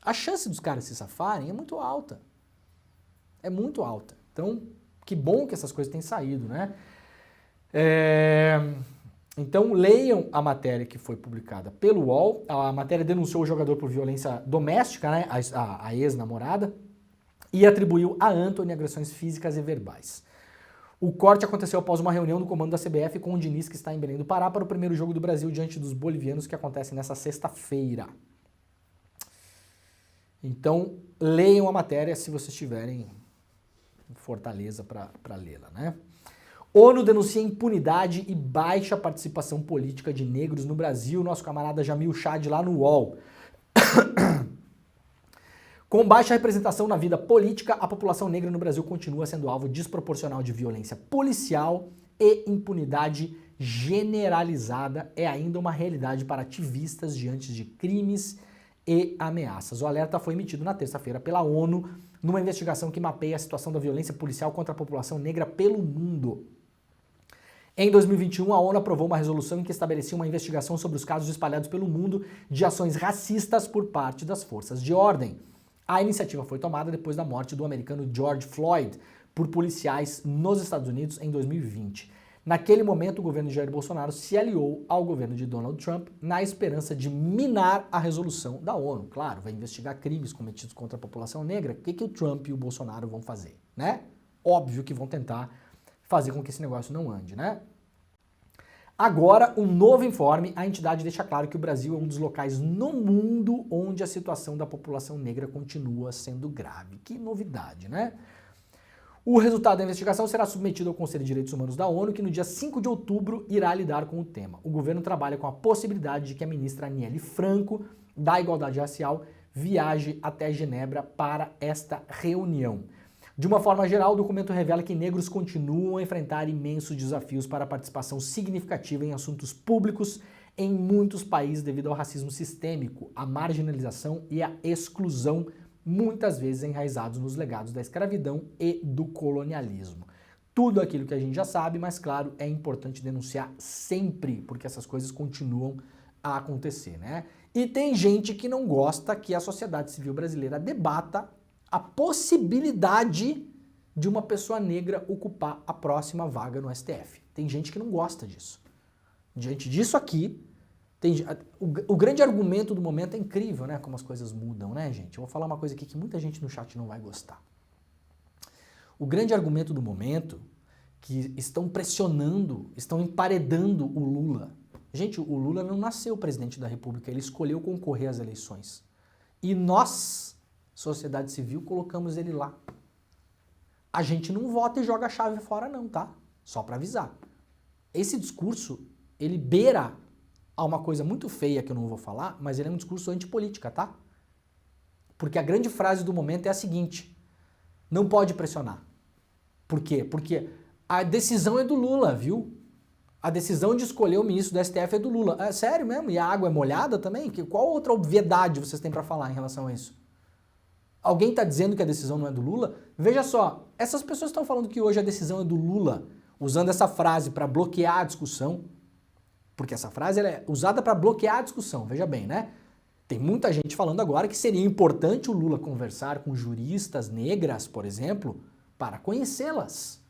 A chance dos caras se safarem é muito alta. É muito alta. Então, que bom que essas coisas têm saído, né? Então, leiam a matéria que foi publicada pelo UOL. A matéria denunciou o jogador por violência doméstica, né? A ex-namorada, e atribuiu a Antony agressões físicas e verbais. O corte aconteceu após uma reunião do comando da CBF com o Diniz, que está em Belém do Pará, para o primeiro jogo do Brasil diante dos bolivianos, que acontece nessa sexta-feira. Então, leiam a matéria se vocês tiverem Fortaleza para lê-la, né? ONU denuncia impunidade e baixa participação política de negros no Brasil. Nosso camarada Jamil Chad lá no UOL. Com baixa representação na vida política, a população negra no Brasil continua sendo alvo desproporcional de violência policial e impunidade generalizada é ainda uma realidade para ativistas diante de crimes e ameaças. O alerta foi emitido na terça-feira pela ONU numa investigação que mapeia a situação da violência policial contra a população negra pelo mundo. Em 2021, a ONU aprovou uma resolução em que estabelecia uma investigação sobre os casos espalhados pelo mundo de ações racistas por parte das forças de ordem. A iniciativa foi tomada depois da morte do americano George Floyd por policiais nos Estados Unidos em 2020. Naquele momento, o governo de Jair Bolsonaro se aliou ao governo de Donald Trump na esperança de minar a resolução da ONU. Claro, vai investigar crimes cometidos contra a população negra. O que o Trump e o Bolsonaro vão fazer, né? Óbvio que vão tentar fazer com que esse negócio não ande, né? Agora, um novo informe, a entidade deixa claro que o Brasil é um dos locais no mundo onde a situação da população negra continua sendo grave. Que novidade, né? O resultado da investigação será submetido ao Conselho de Direitos Humanos da ONU, que no dia 5 de outubro irá lidar com o tema. O governo trabalha com a possibilidade de que a ministra Aniele Franco, da Igualdade Racial, viaje até Genebra para esta reunião. De uma forma geral, o documento revela que negros continuam a enfrentar imensos desafios para a participação significativa em assuntos públicos em muitos países devido ao racismo sistêmico, à marginalização e à exclusão, muitas vezes enraizados nos legados da escravidão e do colonialismo. Tudo aquilo que a gente já sabe, mas claro, é importante denunciar sempre, porque essas coisas continuam a acontecer, né? E tem gente que não gosta que a sociedade civil brasileira debata a possibilidade de uma pessoa negra ocupar a próxima vaga no STF. Tem gente que não gosta disso. Diante disso aqui, o grande argumento do momento é incrível, né? Como as coisas mudam, né, gente? Eu vou falar uma coisa aqui que muita gente no chat não vai gostar. O grande argumento do momento, que estão pressionando, estão emparedando o Lula. Gente, o Lula não nasceu presidente da República, ele escolheu concorrer às eleições. E nós, sociedade civil, colocamos ele lá. A gente não vota e joga a chave fora não, tá? Só para avisar. Esse discurso, ele beira a uma coisa muito feia que eu não vou falar, mas ele é um discurso antipolítica, tá? Porque a grande frase do momento é a seguinte: não pode pressionar. Por quê? Porque a decisão é do Lula, viu? A decisão de escolher o ministro do STF é do Lula. É sério mesmo? E a água é molhada também? Qual outra obviedade vocês têm para falar em relação a isso? Alguém está dizendo que a decisão não é do Lula? Veja só, essas pessoas estão falando que hoje a decisão é do Lula, usando essa frase para bloquear a discussão, porque essa frase ela é usada para bloquear a discussão, veja bem, né? Tem muita gente falando agora que seria importante o Lula conversar com juristas negras, por exemplo, para conhecê-las,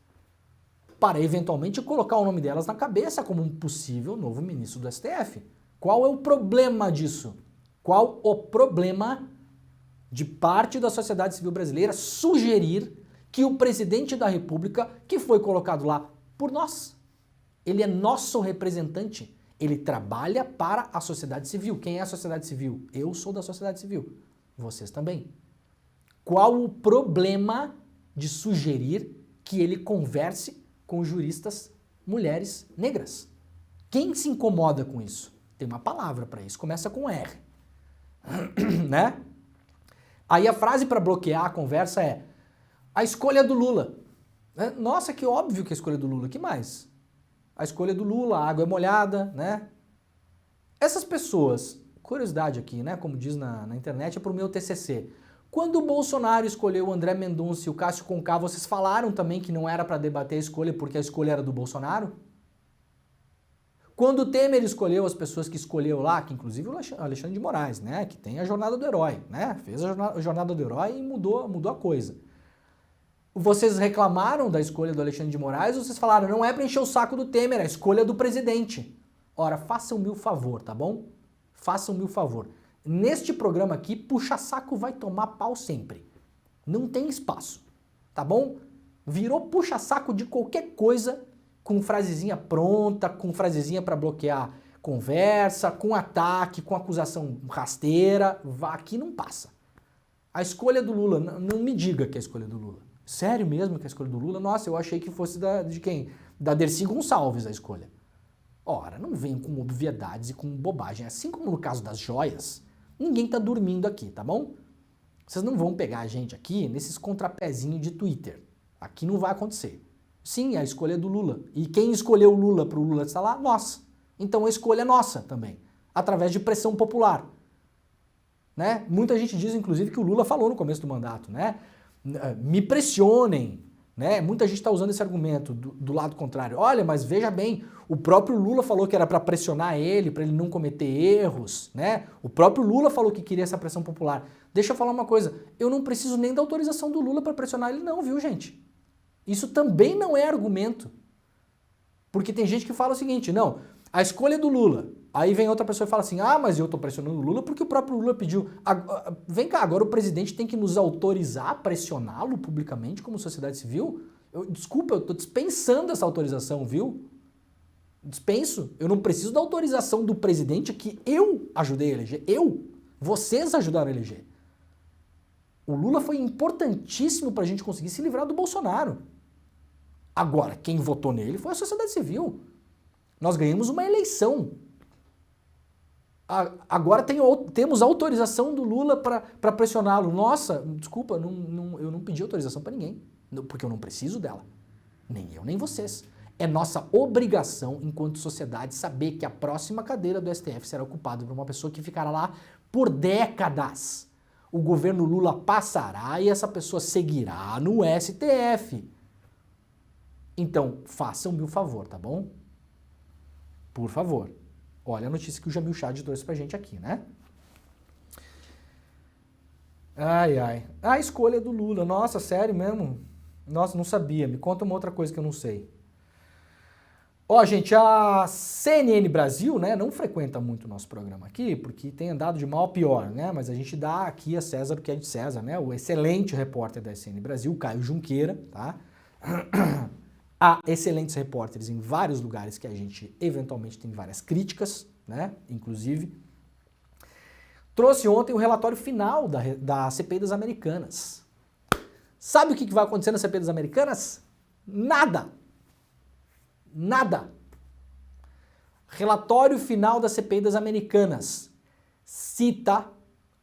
para eventualmente colocar o nome delas na cabeça como um possível novo ministro do STF. Qual é o problema disso? Qual o problema de parte da sociedade civil brasileira sugerir que o presidente da República, que foi colocado lá por nós, ele é nosso representante, ele trabalha para a sociedade civil. Quem é a sociedade civil? Eu sou da sociedade civil. Vocês também. Qual o problema de sugerir que ele converse com juristas mulheres negras? Quem se incomoda com isso? Tem uma palavra para isso, começa com R. Né? Aí a frase para bloquear a conversa é: a escolha é do Lula. Nossa, que óbvio que a escolha é do Lula. Que mais? A escolha é do Lula, a água é molhada, né? Essas pessoas, curiosidade aqui, né? Como diz na internet, é pro meu TCC. Quando o Bolsonaro escolheu o André Mendonça e o Cássio Conká, vocês falaram também que não era para debater a escolha porque a escolha era do Bolsonaro? Quando o Temer escolheu as pessoas que escolheu lá, que inclusive o Alexandre de Moraes, né? Que tem a jornada do herói, né? Fez a jornada do herói e mudou a coisa. Vocês reclamaram da escolha do Alexandre de Moraes ou vocês falaram, não é para encher o saco do Temer, é a escolha do presidente? Ora, façam-me o favor, tá bom? Façam-me o favor. Neste programa aqui, puxa-saco vai tomar pau sempre. Não tem espaço, tá bom? Virou puxa-saco de qualquer coisa, com frasezinha pronta, com frasezinha para bloquear conversa, com ataque, com acusação rasteira. Aqui não passa. A escolha do Lula, não me diga que é a escolha do Lula. Sério mesmo que é a escolha do Lula? Nossa, eu achei que fosse de quem? Da Dercy Gonçalves a escolha. Ora, não venham com obviedades e com bobagem. Assim como no caso das joias, ninguém tá dormindo aqui, tá bom? Vocês não vão pegar a gente aqui nesses contrapezinhos de Twitter. Aqui não vai acontecer. Sim, a escolha é do Lula. E quem escolheu o Lula para o Lula estar lá? Nós. Então a escolha é nossa também. Através de pressão popular. Né? Muita gente diz, inclusive, que o Lula falou no começo do mandato, né? Me pressionem, né? Muita gente está usando esse argumento do lado contrário. Olha, mas veja bem, o próprio Lula falou que era para pressionar ele, para ele não cometer erros, né? O próprio Lula falou que queria essa pressão popular. Deixa eu falar uma coisa, eu não preciso nem da autorização do Lula para pressionar ele não, viu, gente? Isso também não é argumento. Porque tem gente que fala o seguinte, não, a escolha é do Lula. Aí vem outra pessoa e fala assim, ah, mas eu tô pressionando o Lula porque o próprio Lula pediu. Vem cá, agora o presidente tem que nos autorizar a pressioná-lo publicamente como sociedade civil? Desculpa, eu tô dispensando essa autorização, viu? Dispenso. Eu não preciso da autorização do presidente que eu ajudei a eleger. Vocês ajudaram a eleger. O Lula foi importantíssimo para a gente conseguir se livrar do Bolsonaro. Agora, quem votou nele foi a sociedade civil. Nós ganhamos uma eleição. Agora temos autorização do Lula para pressioná-lo. Nossa, desculpa, eu não pedi autorização para ninguém, porque eu não preciso dela. Nem eu, nem vocês. É nossa obrigação, enquanto sociedade, saber que a próxima cadeira do STF será ocupada por uma pessoa que ficará lá por décadas. O governo Lula passará e essa pessoa seguirá no STF. Então, façam-me o favor, tá bom? Por favor. Olha a notícia que o Jamil Chad trouxe pra gente aqui, né? Ai, ai. A escolha do Lula. Nossa, sério mesmo? Nossa, não sabia. Me conta uma outra coisa que eu não sei. Ó, gente, a CNN Brasil, né, não frequenta muito o nosso programa aqui, porque tem andado de mal a pior, né? Mas a gente dá aqui a César o que é de César, né? O excelente repórter da CNN Brasil, Caio Junqueira, tá? Há excelentes repórteres em vários lugares que a gente eventualmente tem várias críticas, né? Inclusive. Trouxe ontem o relatório final da CPI das Americanas. Sabe o que vai acontecer na CPI das Americanas? Nada! Nada. Relatório final da CPI das Americanas cita,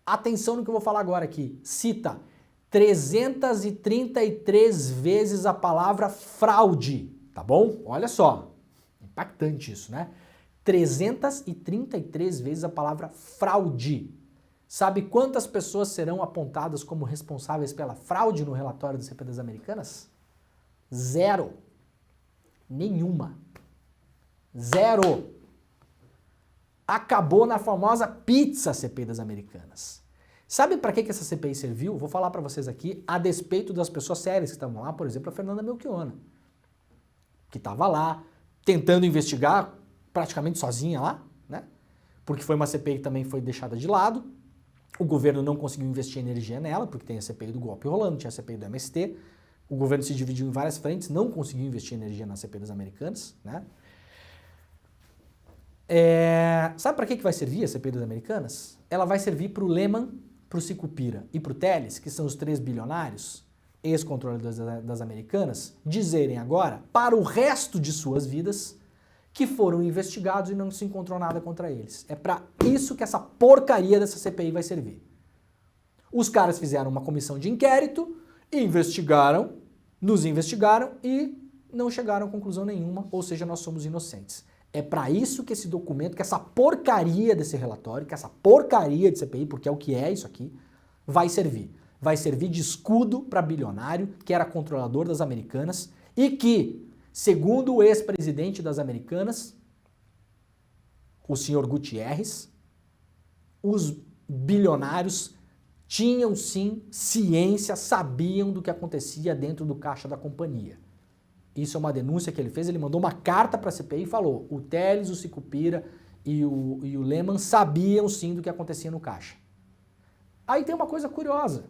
atenção no que eu vou falar agora aqui, cita 333 vezes a palavra fraude, tá bom? Olha só, impactante isso, né? 333 vezes a palavra fraude. Sabe quantas pessoas serão apontadas como responsáveis pela fraude no relatório da CPI das Americanas? 0. Nenhuma. 0. Acabou na famosa pizza CPI das Americanas. Sabe para que essa CPI serviu? Vou falar para vocês aqui, a despeito das pessoas sérias que estavam lá, por exemplo, a Fernanda Melchiona, que estava lá tentando investigar praticamente sozinha lá, né? Porque foi uma CPI que também foi deixada de lado. O governo não conseguiu investir energia nela, porque tem a CPI do golpe rolando, tinha a CPI do MST. O governo se dividiu em várias frentes, não conseguiu investir energia na CPI das Americanas, né? Sabe para que vai servir a CPI das Americanas? Ela vai servir para o Lehman, para o Sicupira e para o Telles, que são os 3 bilionários, ex-controladores das Americanas, dizerem agora, para o resto de suas vidas, que foram investigados e não se encontrou nada contra eles. É para isso que essa porcaria dessa CPI vai servir. Os caras fizeram uma comissão de inquérito, nos investigaram e não chegaram a conclusão nenhuma, ou seja, nós somos inocentes. É para isso que esse documento, que essa porcaria desse relatório, que essa porcaria de CPI, porque é o que é isso aqui, vai servir. Vai servir de escudo para bilionário que era controlador das Americanas e que, segundo o ex-presidente das Americanas, o senhor Gutierrez, os bilionários tinham sim ciência, sabiam do que acontecia dentro do caixa da companhia. Isso é uma denúncia que ele fez, ele mandou uma carta para a CPI e falou, o Telles, o Sicupira e o Lehman sabiam sim do que acontecia no caixa. Aí tem uma coisa curiosa,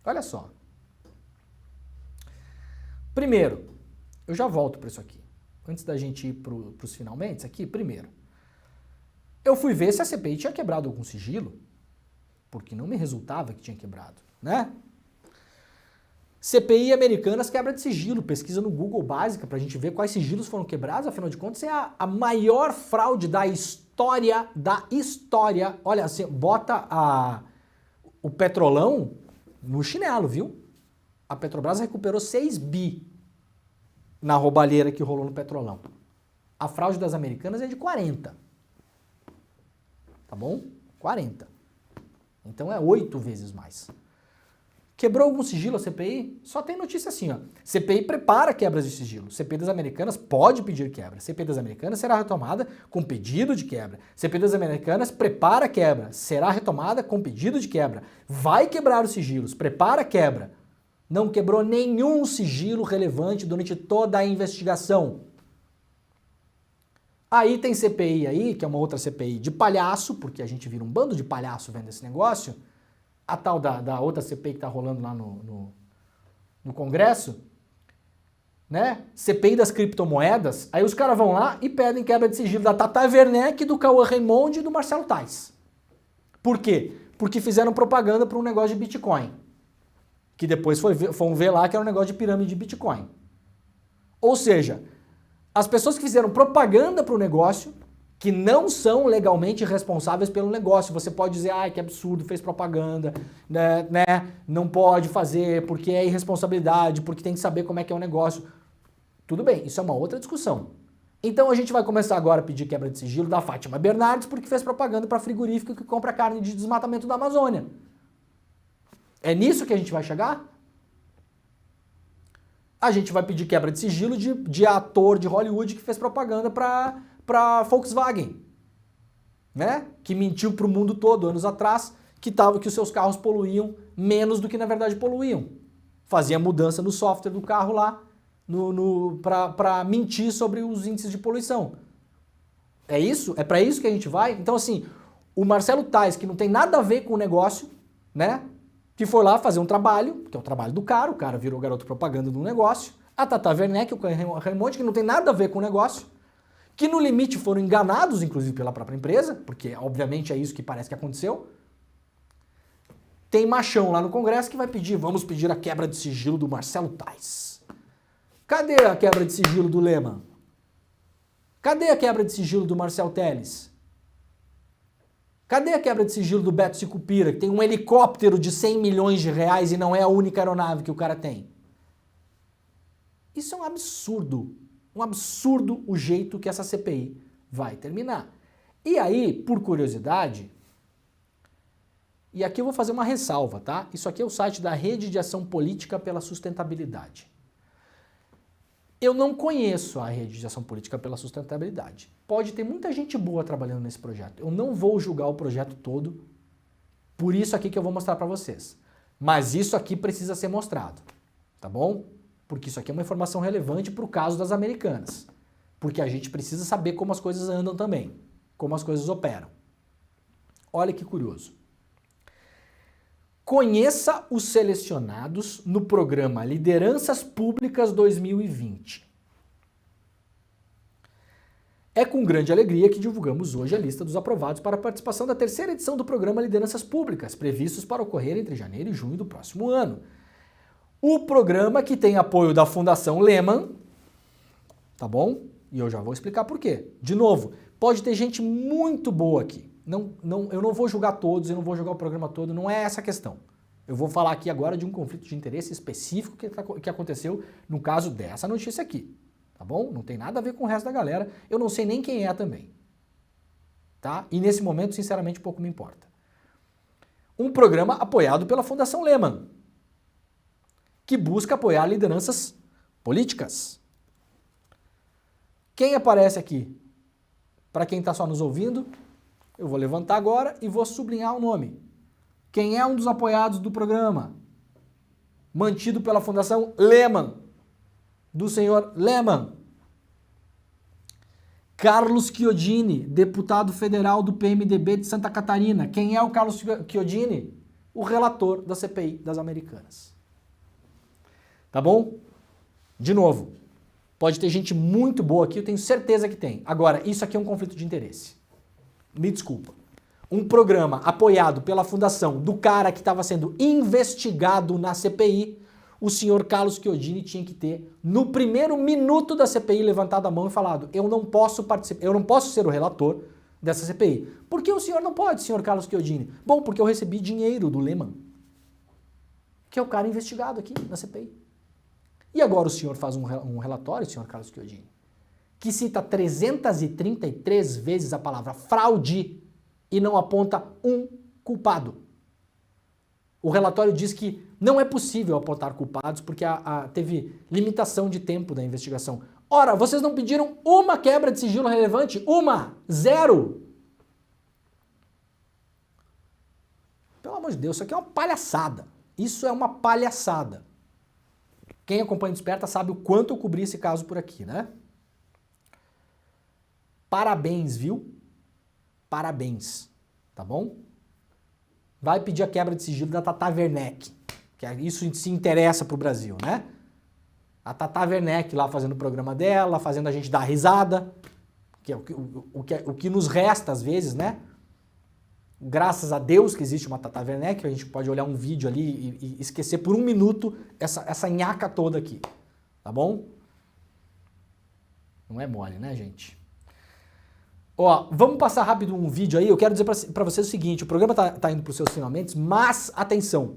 olha só. Primeiro, eu já volto para isso aqui, antes da gente ir para os finalmente aqui, primeiro, eu fui ver se a CPI tinha quebrado algum sigilo, porque não me resultava que tinha quebrado, né? CPI Americanas quebra de sigilo, pesquisa no Google básica pra gente ver quais sigilos foram quebrados, afinal de contas é a maior fraude da história, olha assim, bota o Petrolão no chinelo, viu? A Petrobras recuperou 6 bi na roubalheira que rolou no Petrolão. A fraude das Americanas é de 40. Tá bom? 40. Então é 8 vezes mais. Quebrou algum sigilo a CPI? Só tem notícia assim, ó. CPI prepara quebras de sigilo. CPI das Americanas pode pedir quebra. CPI das Americanas será retomada com pedido de quebra. CPI das Americanas prepara quebra. Será retomada com pedido de quebra. Vai quebrar os sigilos. Prepara quebra. Não quebrou nenhum sigilo relevante durante toda a investigação. Aí tem CPI aí, que é uma outra CPI de palhaço, porque a gente vira um bando de palhaço vendo esse negócio. A tal da outra CPI que tá rolando lá no Congresso, né? CPI das criptomoedas. Aí os caras vão lá e pedem quebra de sigilo da Tata Werneck, do Cauã Raymond e do Marcelo Tais. Por quê? Porque fizeram propaganda para um negócio de Bitcoin. Que depois foram ver lá que era um negócio de pirâmide de Bitcoin. Ou seja, as pessoas que fizeram propaganda para o negócio, que não são legalmente responsáveis pelo negócio. Você pode dizer, ai, que absurdo, fez propaganda, né? Não pode fazer porque é irresponsabilidade, porque tem que saber como é que é o negócio. Tudo bem, isso é uma outra discussão. Então a gente vai começar agora a pedir quebra de sigilo da Fátima Bernardes porque fez propaganda para frigorífico que compra carne de desmatamento da Amazônia. É nisso que a gente vai chegar? A gente vai pedir quebra de sigilo de ator de Hollywood que fez propaganda para Volkswagen, né? Que mentiu para o mundo todo anos atrás que os seus carros poluíam menos do que na verdade poluíam. Fazia mudança no software do carro lá para mentir sobre os índices de poluição. É isso? É para isso que a gente vai? Então assim, o Marcelo Tais, que não tem nada a ver com o negócio, né? Que foi lá fazer um trabalho, que é o trabalho do cara, o cara virou garoto propaganda de um negócio. A Tata Werneck, o Raimond, que não tem nada a ver com o negócio, que no limite foram enganados, inclusive pela própria empresa, porque obviamente é isso que parece que aconteceu. Tem machão lá no Congresso que vai pedir, vamos pedir a quebra de sigilo do Marcelo Tais. Cadê a quebra de sigilo do Lehman? Cadê a quebra de sigilo do Marcel Telles? Cadê a quebra de sigilo do Beto Sicupira, que tem um helicóptero de 100 milhões de reais e não é a única aeronave que o cara tem? Isso é um absurdo o jeito que essa CPI vai terminar. E aí, por curiosidade, e aqui eu vou fazer uma ressalva, tá? Isso aqui é o site da Rede de Ação Política pela Sustentabilidade. Eu não conheço a Rede de Ação Política pela Sustentabilidade. Pode ter muita gente boa trabalhando nesse projeto. Eu não vou julgar o projeto todo, por isso aqui que eu vou mostrar para vocês. Mas isso aqui precisa ser mostrado, tá bom? Porque isso aqui é uma informação relevante para o caso das Americanas. Porque a gente precisa saber como as coisas andam também, como as coisas operam. Olha que curioso. Conheça os selecionados no programa Lideranças Públicas 2020. É com grande alegria que divulgamos hoje a lista dos aprovados para a participação da terceira edição do programa Lideranças Públicas, previstos para ocorrer entre janeiro e junho do próximo ano. O programa que tem apoio da Fundação Lehman, tá bom? E eu já vou explicar por quê. De novo, pode ter gente muito boa aqui. Eu não vou julgar todos, eu não vou julgar o programa todo, não é essa a questão. Eu vou falar aqui agora de um conflito de interesse específico que aconteceu no caso dessa notícia aqui, tá bom? Não tem nada a ver com o resto da galera, eu não sei nem quem é também, tá? E nesse momento, sinceramente, pouco me importa. Um programa apoiado pela Fundação Lehman, que busca apoiar lideranças políticas. Quem aparece aqui? Para quem está só nos ouvindo, eu vou levantar agora e vou sublinhar o nome. Quem é um dos apoiados do programa? Mantido pela Fundação Lehman, do senhor Lehman. Carlos Chiodini, deputado federal do PMDB de Santa Catarina. Quem é o Carlos Chiodini? O relator da CPI das Americanas. Tá bom? De novo, pode ter gente muito boa aqui, eu tenho certeza que tem. Agora, isso aqui é um conflito de interesse. Me desculpa. Um programa apoiado pela fundação do cara que estava sendo investigado na CPI, o senhor Carlos Chiodini tinha que ter, no primeiro minuto da CPI, levantado a mão e falado: eu não posso participar, eu não posso ser o relator dessa CPI. Por que o senhor não pode, senhor Carlos Chiodini? Bom, porque eu recebi dinheiro do Lehman, que é o cara investigado aqui na CPI. E agora o senhor faz um relatório, senhor Carlos Chiodini, que cita 333 vezes a palavra fraude e não aponta um culpado. O relatório diz que não é possível apontar culpados porque teve limitação de tempo da investigação. Ora, vocês não pediram uma quebra de sigilo relevante? Uma! Zero! Pelo amor de Deus, isso aqui é uma palhaçada. Isso é uma palhaçada. Quem acompanha o Desperta sabe o quanto eu cobri esse caso por aqui, né? Parabéns, viu? Parabéns, tá bom? Vai pedir a quebra de sigilo da Tata Werneck, que isso se interessa pro Brasil, né? A Tata Werneck lá fazendo o programa dela, fazendo a gente dar risada, que é o que nos resta às vezes, né? Graças a Deus que existe uma Tata Werneck, a gente pode olhar um vídeo ali e esquecer por um minuto essa nhaca toda aqui, tá bom? Não é mole, né, gente? Ó, vamos passar rápido um vídeo aí. Eu quero dizer pra vocês o seguinte, o programa tá indo pros seus finalmente, mas, atenção,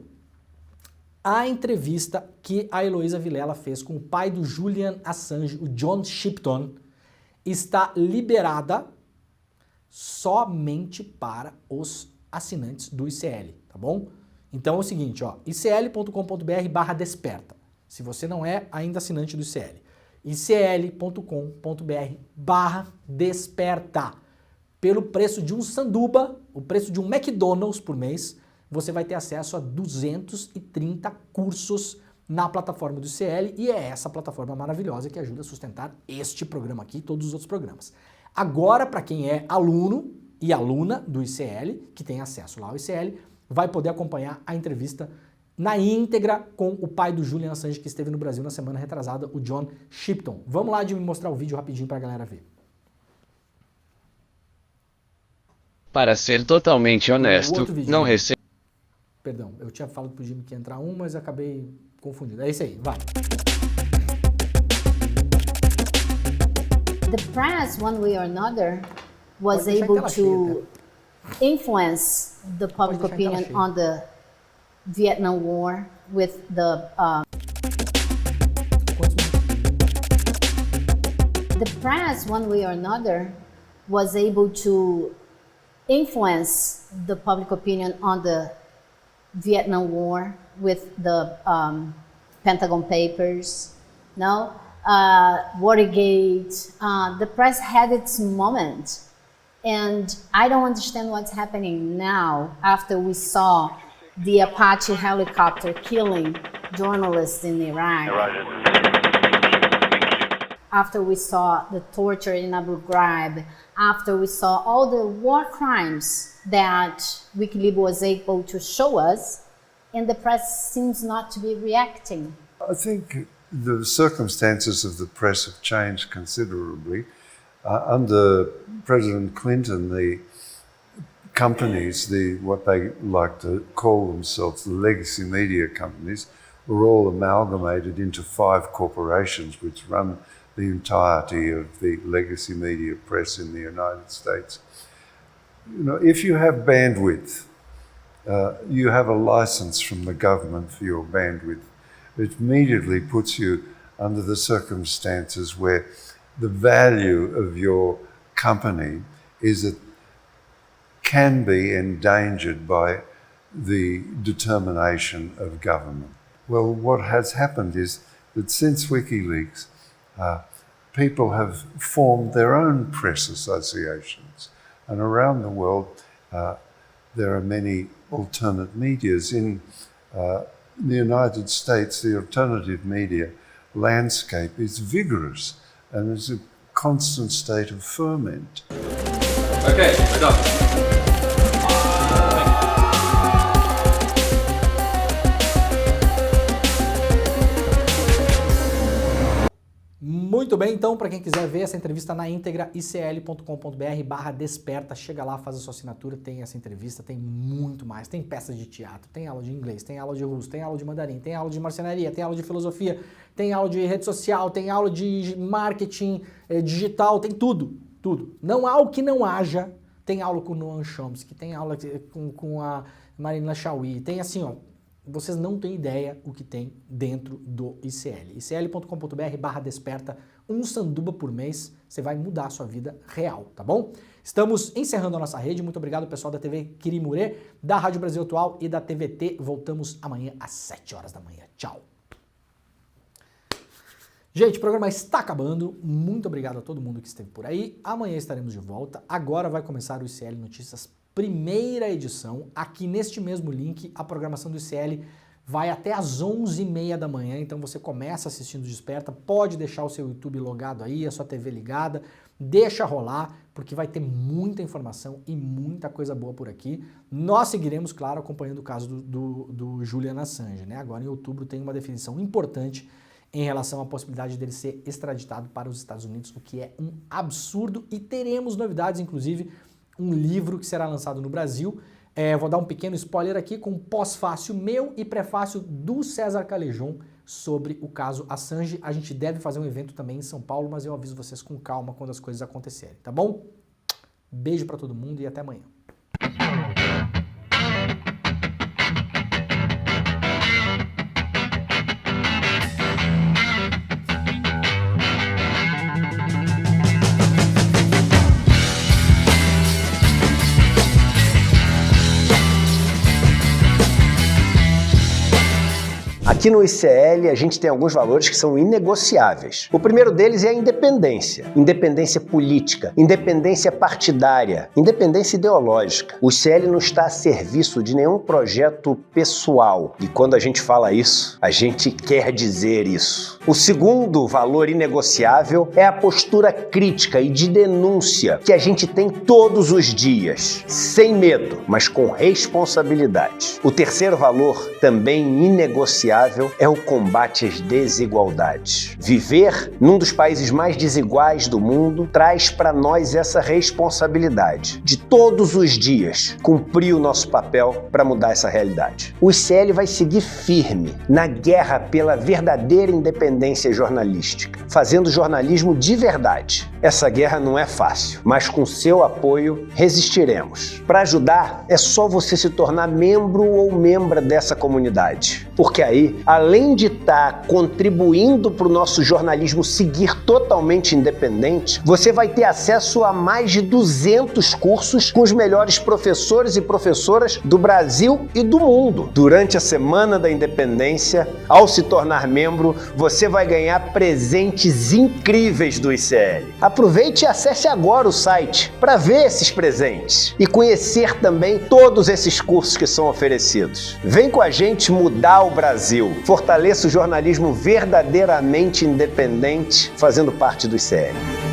a entrevista que a Heloísa Vilela fez com o pai do Julian Assange, o John Shipton, está liberada somente para os assinantes do ICL, tá bom? Então é o seguinte, ó, icl.com.br/desperta, se você não é ainda assinante do ICL, icl.com.br/desperta, pelo preço de um sanduba, o preço de um McDonald's por mês, você vai ter acesso a 230 cursos na plataforma do ICL e é essa plataforma maravilhosa que ajuda a sustentar este programa aqui e todos os outros programas. Agora, para quem é aluno e aluna do ICL, que tem acesso lá ao ICL, vai poder acompanhar a entrevista na íntegra com o pai do Julian Assange, que esteve no Brasil na semana retrasada, o John Shipton. Vamos lá de me mostrar o vídeo rapidinho para a galera ver. Para ser totalmente honesto, não recebo. Perdão, eu tinha falado pro Jimmy que ia entrar um, mas acabei confundindo. É isso aí, vai. The press, one way or another, was able to influence the public opinion on the Vietnam War with the press, one way or another, was able to influence the public opinion on the Vietnam War with the Pentagon Papers, no? Watergate, the press had its moment. And I don't understand what's happening now after we saw the Apache helicopter killing journalists in Iraq. After we saw the torture in Abu Ghraib, after we saw all the war crimes that WikiLeaks was able to show us, and the press seems not to be reacting. I think the circumstances of the press have changed considerably. Under President Clinton, the companies, what they like to call themselves, the legacy media companies, were all amalgamated into 5 corporations which run the entirety of the legacy media press in the United States. You know, if you have bandwidth, you have a license from the government for your bandwidth. It immediately puts you under the circumstances where the value of your company can be endangered by the determination of government. Well, what has happened is that since WikiLeaks, people have formed their own press associations, and around the world there are many alternate medias. In the United States, the alternative media landscape is vigorous and is a constant state of ferment. Okay, we're done. Muito bem, então, para quem quiser ver essa entrevista na íntegra, icl.com.br/desperta, chega lá, faz a sua assinatura, tem essa entrevista, tem muito mais, tem peças de teatro, tem aula de inglês, tem aula de russo, tem aula de mandarim, tem aula de marcenaria, tem aula de filosofia, tem aula de rede social, tem aula de marketing digital, tem tudo, tudo. Não há o que não haja, tem aula com o Noam Chomsky, tem aula com a Marina Chauí, tem assim, ó, vocês não têm ideia o que tem dentro do ICL. icl.com.br/desperta, um sanduba por mês, você vai mudar a sua vida real, tá bom? Estamos encerrando a nossa rede, muito obrigado pessoal da TV Quirimurê, da Rádio Brasil Atual e da TVT. Voltamos amanhã às 7 horas da manhã. Tchau! Gente, o programa está acabando, muito obrigado a todo mundo que esteve por aí, amanhã estaremos de volta, agora vai começar o ICL Notícias primeira edição, aqui neste mesmo link, a programação do ICL vai até às 11h30 da manhã, então você começa assistindo Desperta, pode deixar o seu YouTube logado aí, a sua TV ligada, deixa rolar, porque vai ter muita informação e muita coisa boa por aqui. Nós seguiremos, claro, acompanhando o caso do Julian Assange, né? Agora em outubro tem uma definição importante em relação à possibilidade dele ser extraditado para os Estados Unidos, o que é um absurdo, e teremos novidades, inclusive, um livro que será lançado no Brasil. Vou dar um pequeno spoiler aqui com pós-fácio meu e prefácio do César Calejon sobre o caso Assange. A gente deve fazer um evento também em São Paulo, mas eu aviso vocês com calma quando as coisas acontecerem, tá bom? Beijo pra todo mundo e até amanhã. Aqui no ICL a gente tem alguns valores que são inegociáveis. O primeiro deles é a independência. Independência política, independência partidária, independência ideológica. O ICL não está a serviço de nenhum projeto pessoal. E quando a gente fala isso, a gente quer dizer isso. O segundo valor inegociável é a postura crítica e de denúncia que a gente tem todos os dias, sem medo, mas com responsabilidade. O terceiro valor, também inegociável, é o combate às desigualdades. Viver num dos países mais desiguais do mundo traz para nós essa responsabilidade de todos os dias cumprir o nosso papel para mudar essa realidade. O ICL vai seguir firme na guerra pela verdadeira independência jornalística, fazendo jornalismo de verdade. Essa guerra não é fácil, mas com seu apoio resistiremos. Para ajudar, é só você se tornar membro ou membra dessa comunidade, porque aí, além de estar contribuindo para o nosso jornalismo seguir totalmente independente, você vai ter acesso a mais de 200 cursos com os melhores professores e professoras do Brasil e do mundo. Durante a Semana da Independência, ao se tornar membro, você vai ganhar presentes incríveis do ICL. Aproveite e acesse agora o site para ver esses presentes e conhecer também todos esses cursos que são oferecidos. Vem com a gente mudar o Brasil. Fortaleça o jornalismo verdadeiramente independente, fazendo parte do ICL.